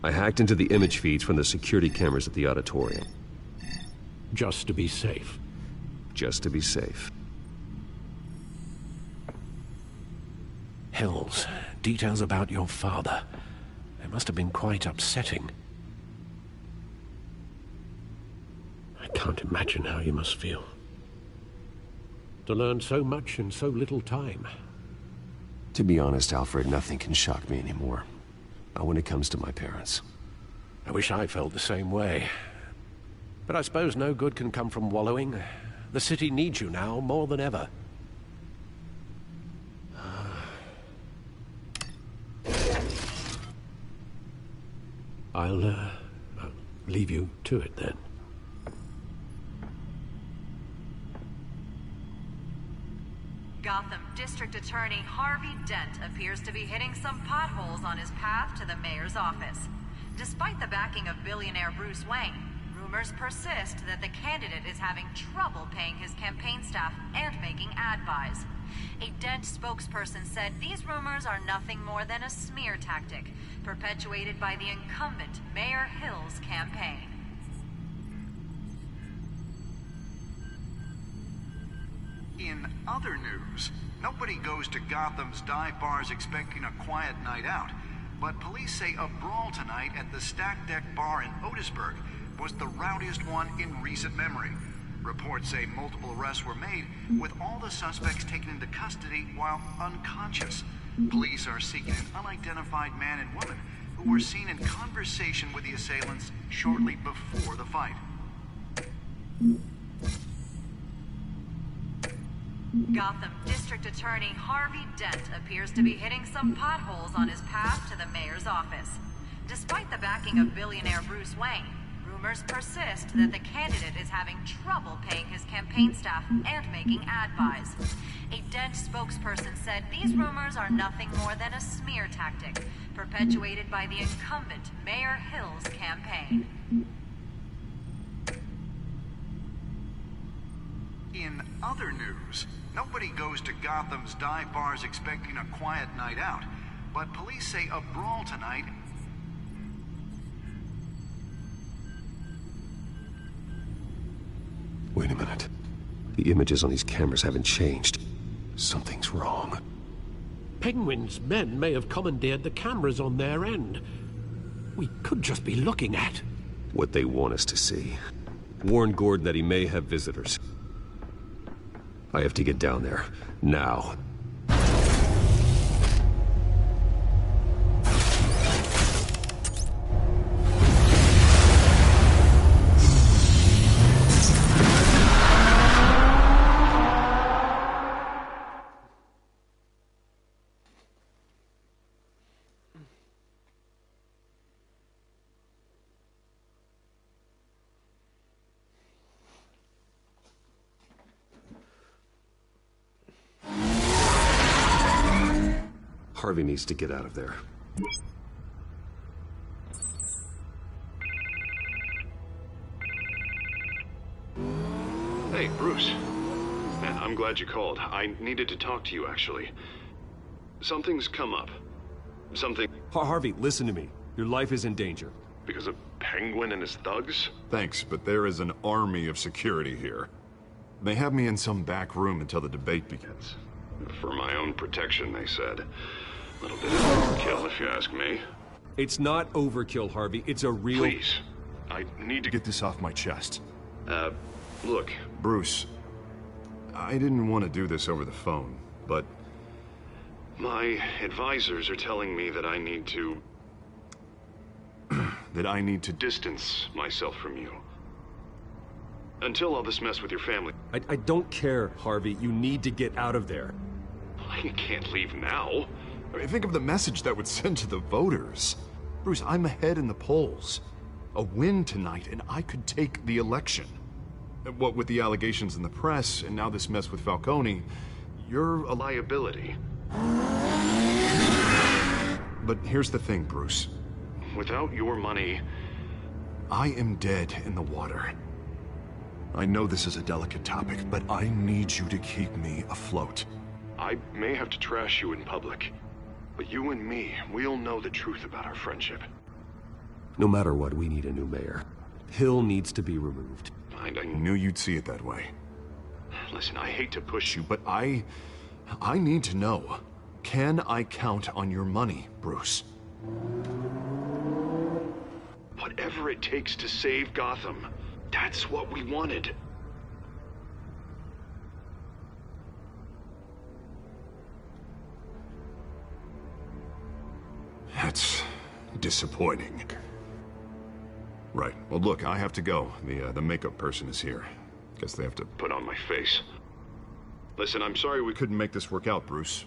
I hacked into the image feeds from the security cameras at the auditorium. Just to be safe. Just to be safe. Hills, details about your father. They must have been quite upsetting. I can't imagine how you must feel. To learn so much in so little time. To be honest, Alfred, nothing can shock me anymore. Not when it comes to my parents. I wish I felt the same way. But I suppose no good can come from wallowing. The city needs you now more than ever. I'll leave you to it then. Gotham District Attorney Harvey Dent appears to be hitting some potholes on his path to the mayor's office. Despite the backing of billionaire Bruce Wayne, rumors persist that the candidate is having trouble paying his campaign staff and making ad buys. A Dent spokesperson said these rumors are nothing more than a smear tactic, perpetuated by the incumbent Mayor Hill's campaign. In other news, nobody goes to Gotham's dive bars expecting a quiet night out, but police say a brawl tonight at the Stack Deck Bar in Otisburg was the rowdiest one in recent memory. Reports say multiple arrests were made, with all the suspects taken into custody while unconscious. Police are seeking an unidentified man and woman who were seen in conversation with the assailants shortly before the fight. Gotham District Attorney Harvey Dent appears to be hitting some potholes on his path to the mayor's office. Despite the backing of billionaire Bruce Wayne, rumors persist that the candidate is having trouble paying his campaign staff and making ad buys. A Dent spokesperson said these rumors are nothing more than a smear tactic, perpetuated by the incumbent Mayor Hill's campaign. In other news, nobody goes to Gotham's dive bars expecting a quiet night out, but police say a brawl tonight. Wait a minute. The images on these cameras haven't changed. Something's wrong. Penguin's men may have commandeered the cameras on their end. We could just be looking at what they want us to see. Warn Gordon that he may have visitors. I have to get down there, now. Harvey needs to get out of there. Hey, Bruce. Man, I'm glad you called. I needed to talk to you, actually. Something's come up. Something... Harvey, listen to me. Your life is in danger. Because of Penguin and his thugs? Thanks, but there is an army of security here. They have me in some back room until the debate begins. For my own protection, they said. A little bit of overkill, if you ask me. It's not overkill, Harvey. It's a real... Please. I need to get this off my chest. Look, Bruce. I didn't want to do this over the phone, but... my advisors are telling me that I need to... that I need to distance myself from you. Until all this mess with your family. I don't care, Harvey. You need to get out of there. I can't leave now. I mean, think of the message that would send to the voters. Bruce, I'm ahead in the polls. A win tonight, and I could take the election. What with the allegations in the press, and now this mess with Falcone, you're a liability. But here's the thing, Bruce. Without your money, I am dead in the water. I know this is a delicate topic, but I need you to keep me afloat. I may have to trash you in public, but you and me, we'll know the truth about our friendship. No matter what, we need a new mayor. Hill needs to be removed. I knew you'd see it that way. Listen, I hate to push you, but I need to know. Can I count on your money, Bruce? Whatever it takes to save Gotham, that's what we wanted. That's disappointing. Right. Well, look, I have to go. The makeup person is here. Guess they have to put on my face. Listen, I'm sorry we couldn't make this work out, Bruce.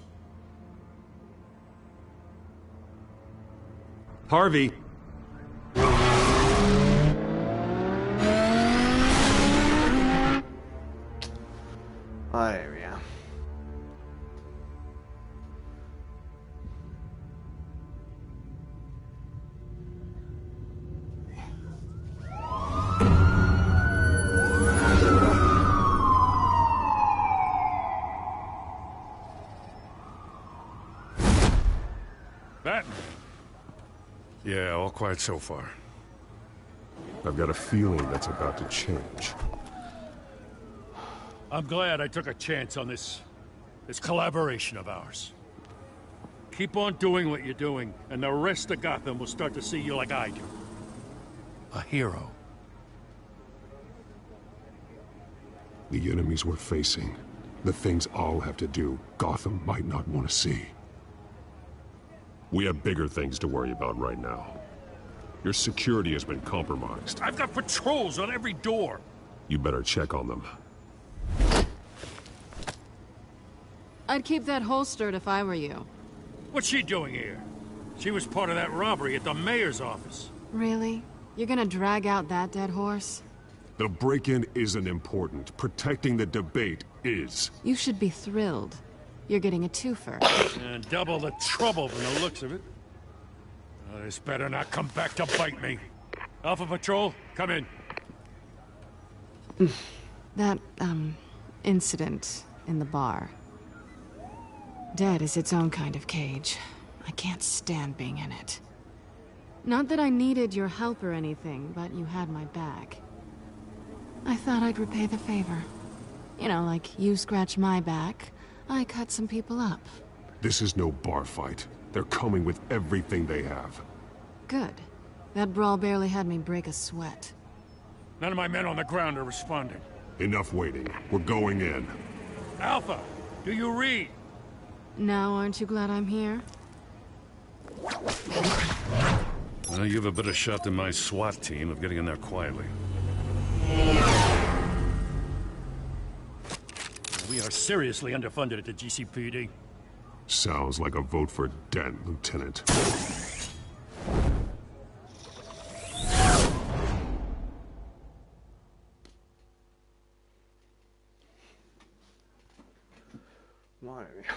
Harvey! Madre mía. Batman. Yeah, all quiet so far. I've got a feeling that's about to change. I'm glad I took a chance on this collaboration of ours. Keep on doing what you're doing, and the rest of Gotham will start to see you like I do. A hero. The enemies we're facing, the things I'll have to do, Gotham might not want to see. We have bigger things to worry about right now. Your security has been compromised. I've got patrols on every door. You better check on them. I'd keep that holstered if I were you. What's she doing here? She was part of that robbery at the mayor's office. Really? You're gonna drag out that dead horse? The break-in isn't important. Protecting the debate is. You should be thrilled. You're getting a twofer. And double the trouble from the looks of it. This better not come back to bite me. Alpha Patrol, come in. That, incident in the bar. Dead is its own kind of cage. I can't stand being in it. Not that I needed your help or anything, but you had my back. I thought I'd repay the favor. You know, like you scratch my back, I cut some people up. This is no bar fight. They're coming with everything they have. Good. That brawl barely had me break a sweat. None of my men on the ground are responding. Enough waiting. We're going in. Alpha, do you read? Now, aren't you glad I'm here? Well, you have a better shot than my SWAT team of getting in there quietly. We are seriously underfunded at the GCPD. Sounds like a vote for Dent, Lieutenant. Madre mía.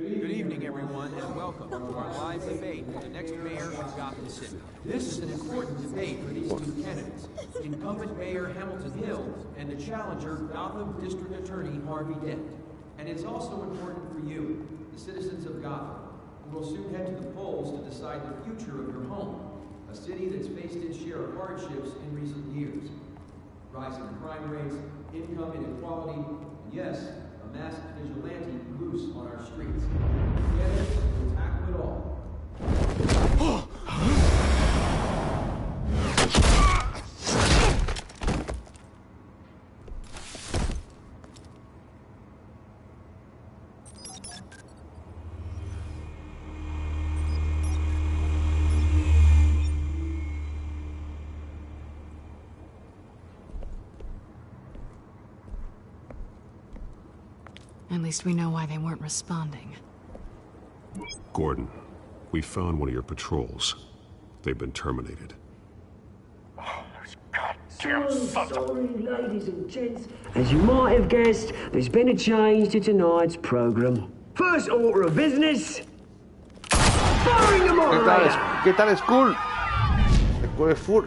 Good evening, everyone, and welcome to our live debate for the next mayor of Gotham City. This is an important debate for these two candidates, incumbent Mayor Hamilton Hill and the challenger, Gotham District Attorney Harvey Dent. And it's also important for you, the citizens of Gotham, who will soon head to the polls to decide the future of your home, a city that's faced its share of hardships in recent years. Rising crime rates, income inequality, and yes, a masked vigilante loose on our streets. Together, we'll tackle it all. At least we know why they weren't responding. Gordon, we found one of your patrols. They've been terminated. Sorry, ladies and gents. As you might have guessed, there's been a change to tonight's program. First order of business. Firing the moderator! ¿Qué tal, Skull? Skull es full.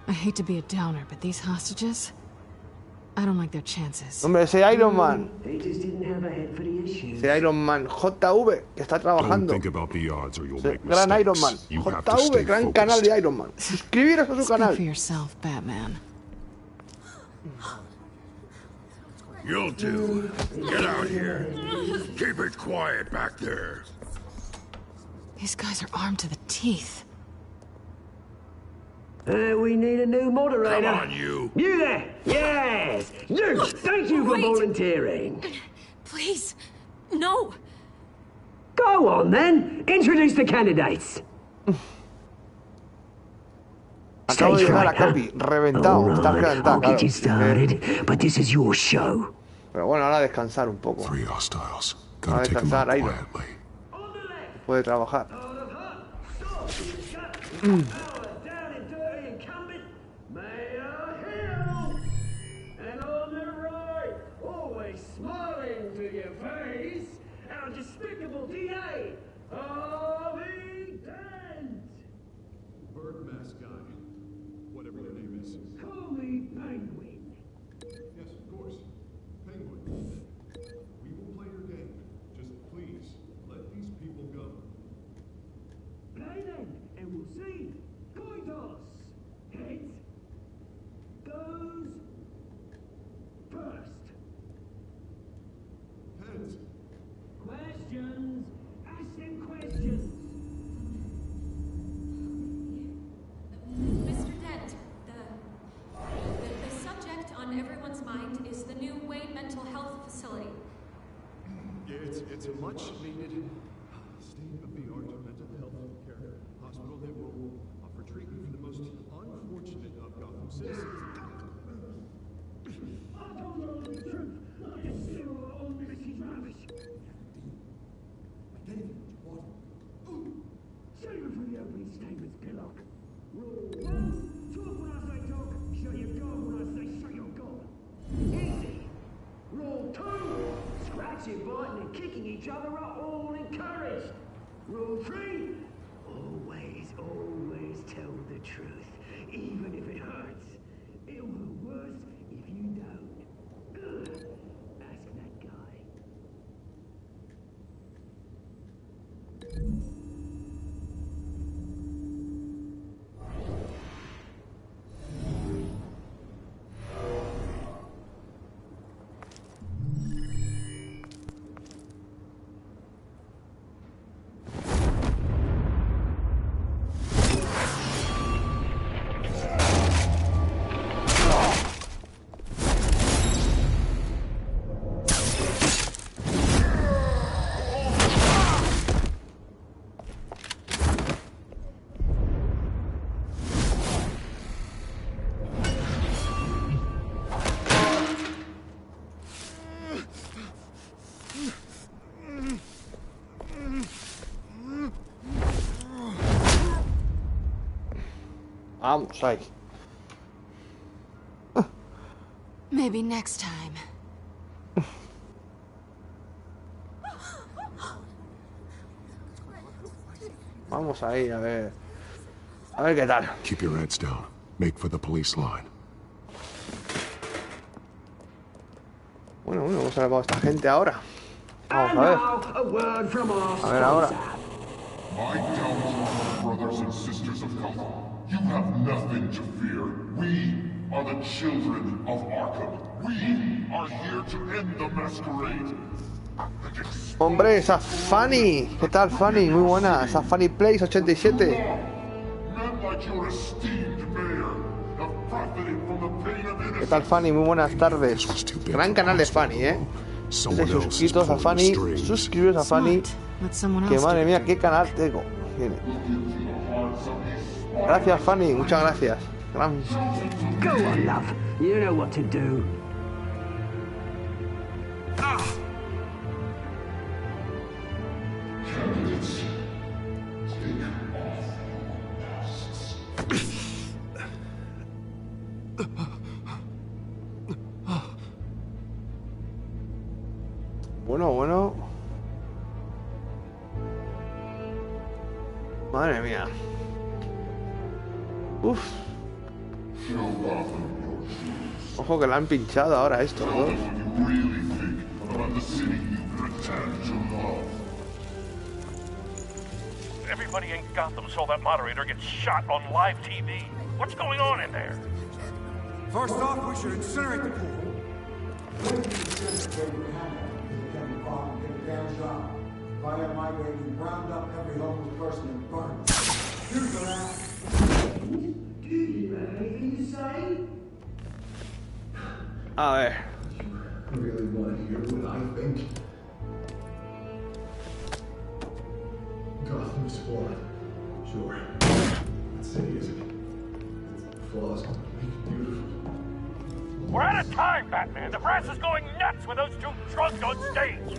I hate to be a downer, but these hostages... I don't like their chances. Hombre, ese Iron Man. He just didn't have a head for the issues. Ese Iron Man JV que está trabajando. Don't think about the odds or you'll make Gran mistakes. Iron Man. You have to stay JV, gran focused. canal de Iron Man. Suscribiros a su canal. Speak for yourself, Batman. You two, get out here. Keep it quiet back there. These guys are armed to the teeth. We need a new moderator. Come on, you. You there! Yes! You! Thank you for volunteering. Please, no. Go on, then. Introduce the candidates. Acabo de llegar a Capi, reventado. Está reventado, I'll get you started, but this is your show. Pero bueno, ahora a descansar un poco. Three hostiles. Ahora a Gotta take them out descansar, Iron. quietly. Puede trabajar. Smiling to your face, our despicable DA, Harvey Dent! Bird mascot. Whatever your name is. Call me Penguin. Yes, of course. Penguin. We will play your game. Just please, let these people go. Play then, and we'll see. Coin toss. Heads goes first. Heads. Questions. Ask them questions. Mr. Dent, the subject on everyone's mind is the new Wayne Mental Health Facility. Yeah, it's a much needed state-of-the-art mental health care hospital that will offer treatment for the most unfortunate of Gotham citizens. I told you all the truth. I just see all this is rubbish. Save it for the opening statements, Pillock. Rule 1, talk when I say talk, shut your gob when I say shut your gob. Easy. Rule 2, scratching, biting and kicking each other are all encouraged. Rule 3, always tell the truth, even if it hurts. It'll hurt worse if you don't. Ask that guy. Vamos ahí. Maybe next time. Vamos ahí, a ver. A ver qué tal. Keep your heads down. Make for the police line. Bueno, vamos a ver con esta gente ahora. Vamos a ver. A ver ahora. My downfall, brothers and sisters of Gotham. You have nothing to fear. We are the children of Arkham. We are here to end the masquerade. Hombre, esa Fanny. ¿Qué tal, Fanny? Muy buena. Esa Fanny Place 87. ¿Qué tal, Fanny? Muy buenas tardes. Gran canal de Fanny, ¿eh? Estáis suscritos a Fanny. Suscribiros a Fanny. Que madre mía, qué canal tengo. Gracias, Fanny. Muchas gracias. Gran... Go on, love. You know what to do. Bueno. Madre mía. Uf. Ojo que la han pinchado ahora esto, ¿no? Everybody in Gotham saw that moderator get shot on live TV. What's going on in there? First off, we should incinerate the pool. Fire migrating, round up every homeless person and burn. Here's the last. Do you have anything to say? A ver. I really want to hear what I think. Gotham Squad. Sure. That city isn't. Its flaws make it beautiful. We're out of time, Batman. The press is going nuts with those two drunks on stage.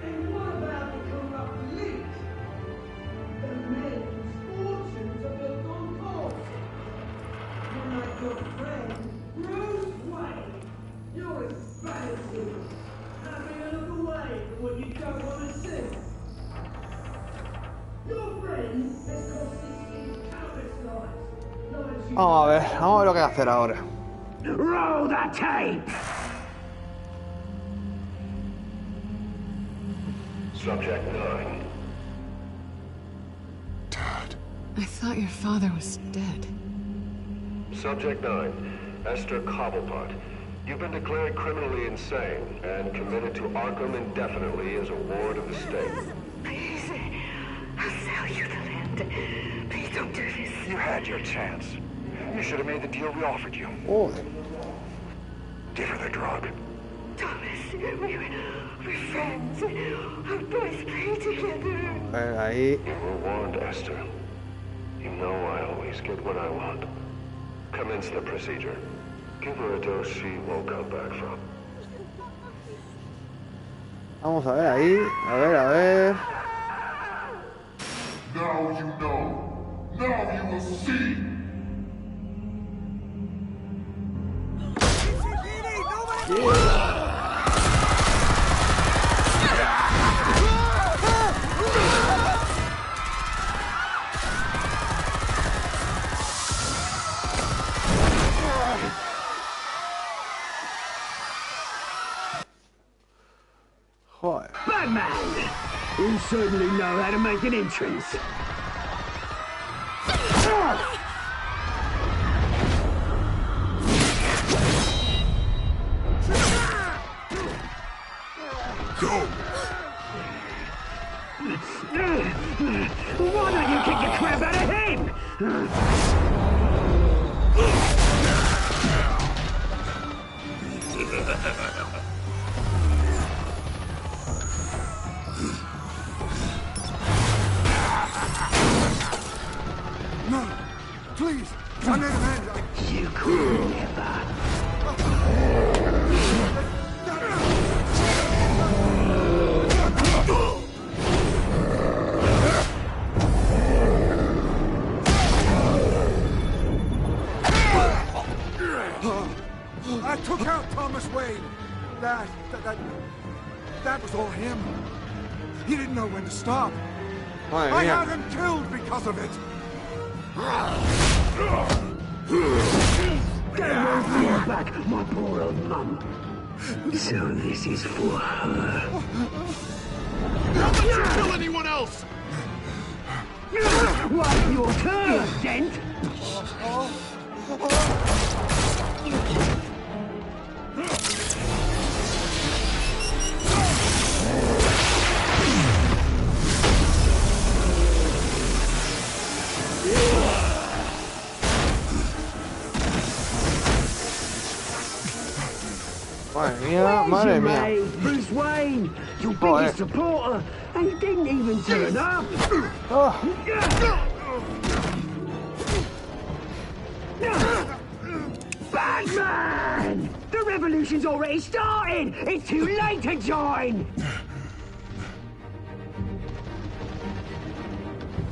And what about the corrupt elite? The men whose fortunes are built on cost. You're like your friend, Bruce Wayne. You're embarrassing. Having a look away from what you don't want to see. Your friend has cost this countless lives. Vamos a ver lo que hay que hacer ahora. Roll the tape! Subject 9. Dad. I thought your father was dead. Subject 9. Esther Cobblepot. You've been declared criminally insane and committed to Arkham indefinitely as a ward of the state. Please, I'll sell you the land. Please don't do this. You had your chance. You should have made the deal we offered you. Oh. Give her the drug. Thomas, we're friends. Our boys play together. Ahí. You were warned, Esther. You know I always get what I want. Commence the procedure. Give her a dose she won't come back from. Vamos a ver ahí. A ver. Now you know. Now you will see. Joder. Batman! You certainly know how to make an entrance. Go! Why don't you kick the crap out of him? No! Please! I made an end! You could never. I took out Wayne! That was all him. He didn't know when to stop. I had him killed because of it. Get away from your back, my poor old mum. So this is for her. Don't let you kill anyone else! What's your turn, Dent? Madre mía. Bruce Wayne, your biggest supporter, and he didn't even turn up. Batman! The revolution's already started! It's too late to join!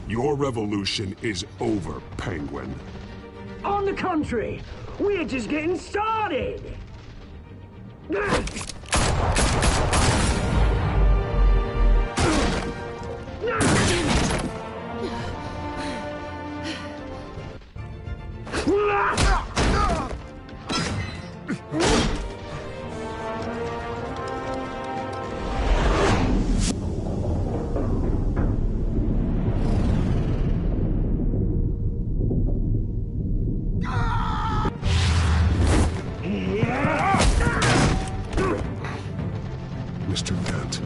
Your revolution is over, Penguin. On the contrary, we're just getting started! Mr. Dent.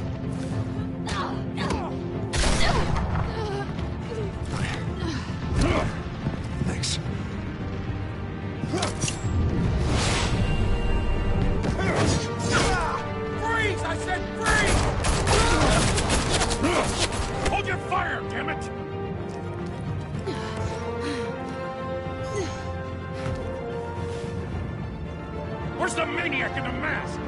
Thanks. Freeze! I said freeze! Hold your fire, damn it! Where's the maniac in the mask?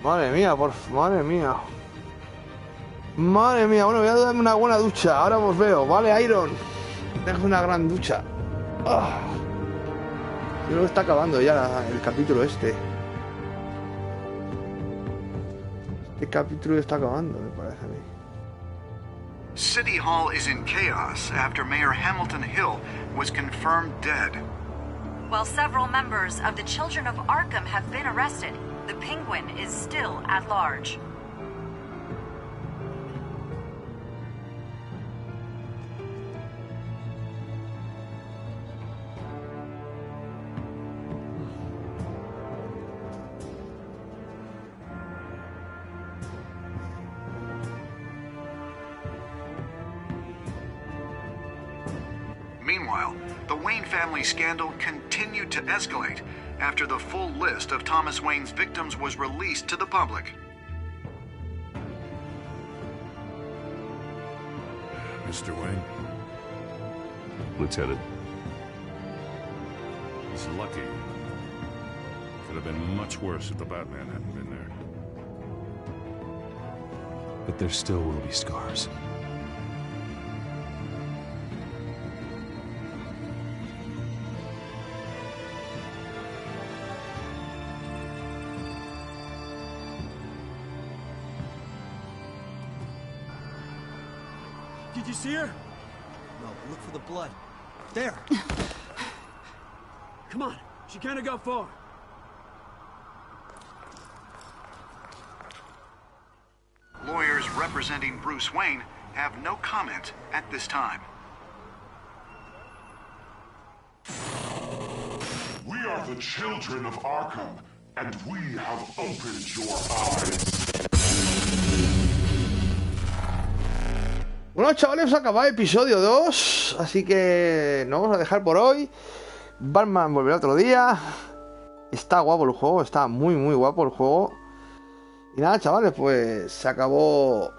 Madre mía, madre mía. Madre mía, bueno, voy a darme una buena ducha. Ahora os veo, ¿vale, Iron? Dejo una gran ducha. Yo creo que está acabando ya el capítulo este. Este capítulo está acabando, me parece a mí. City Hall is in chaos after Mayor Hamilton Hill was confirmed dead. While several members of the Children of Arkham have been arrested, the Penguin is still at large. Meanwhile, the Wayne family scandal continued to escalate after the full list of Thomas Wayne's victims was released to the public. Mr. Wayne? Lieutenant. It's lucky. Could have been much worse if the Batman hadn't been there. But there still will be scars. Did you see her? No, look for the blood. There! Come on, she can't have got far. Lawyers representing Bruce Wayne have no comment at this time. We are the children of Arkham, and we have opened your eyes. Bueno, chavales, acaba el episodio 2, así que nos vamos a dejar por hoy. Batman volverá otro día. Está guapo el juego, está muy muy guapo el juego. Y nada, chavales, pues se acabó.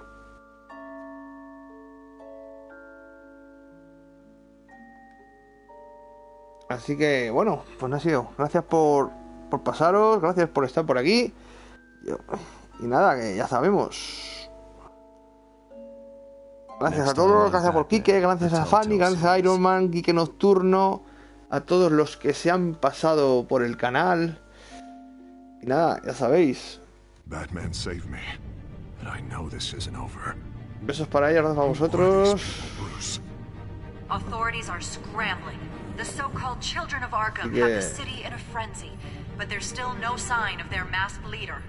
Así que bueno, pues no ha sido. Gracias por pasaros, gracias por estar por aquí. Y nada, que ya sabemos. Gracias a todos, gracias por Kike, gracias a Fanny, gracias a Iron Man, Kike Nocturno, a todos los que se han pasado por el canal. Y nada, ya sabéis. Batman saved me, and I know this isn't over. Besos para ella, gracias a vosotros. Authorities are scrambling. The so-called children of Arkham have the city in a frenzy, but there's still no sign of their masked leader.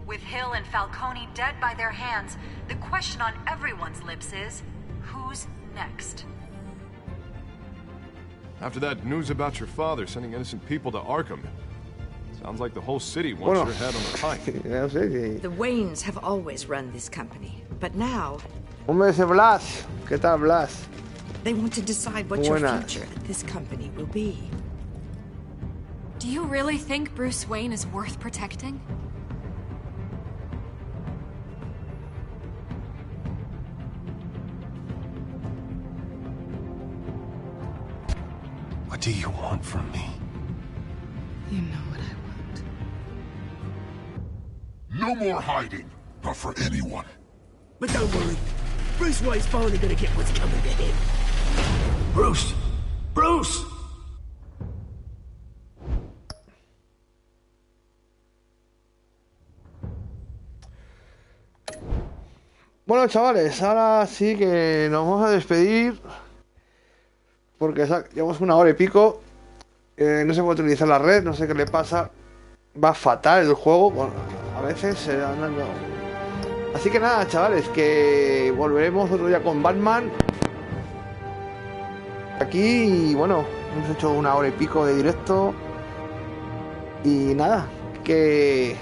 With Hill and Falcone dead by their hands, the question on everyone's lips is, who's next? After that news about your father sending innocent people to Arkham, sounds like the whole city wants your head on the pike. The Waynes have always run this company, but now... Hombre, ese Blas. ¿Qué tal, Blas? They want to decide what your future at this company will be. Do you really think Bruce Wayne is worth protecting? What do you want from me? You know what I want. No more hiding, not for anyone. But don't worry, Bruce Wayne's finally gonna get what's coming to him. Bruce! Bruce! Bueno, chavales, ahora sí que nos vamos a despedir. Porque llevamos 1 hora y pico. No se puede utilizar la red, no sé qué le pasa. Va fatal el juego. Bueno, a veces no. Así que nada, chavales, que volveremos otro día con Batman. Aquí, y bueno, hemos hecho 1 hora y pico de directo. Y nada, que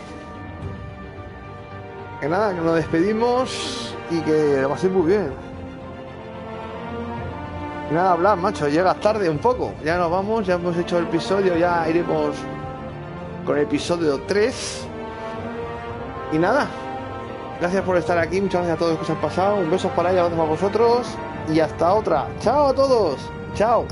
nada, que nos despedimos y que lo paséis muy bien. Y nada, hablar, macho, llegas tarde un poco. Ya nos vamos, ya hemos hecho el episodio, ya iremos con el episodio 3. Y nada, gracias por estar aquí, muchas gracias a todos los que se han pasado. Un beso para ella, otros para vosotros. Y hasta otra. Chao a todos. Chao.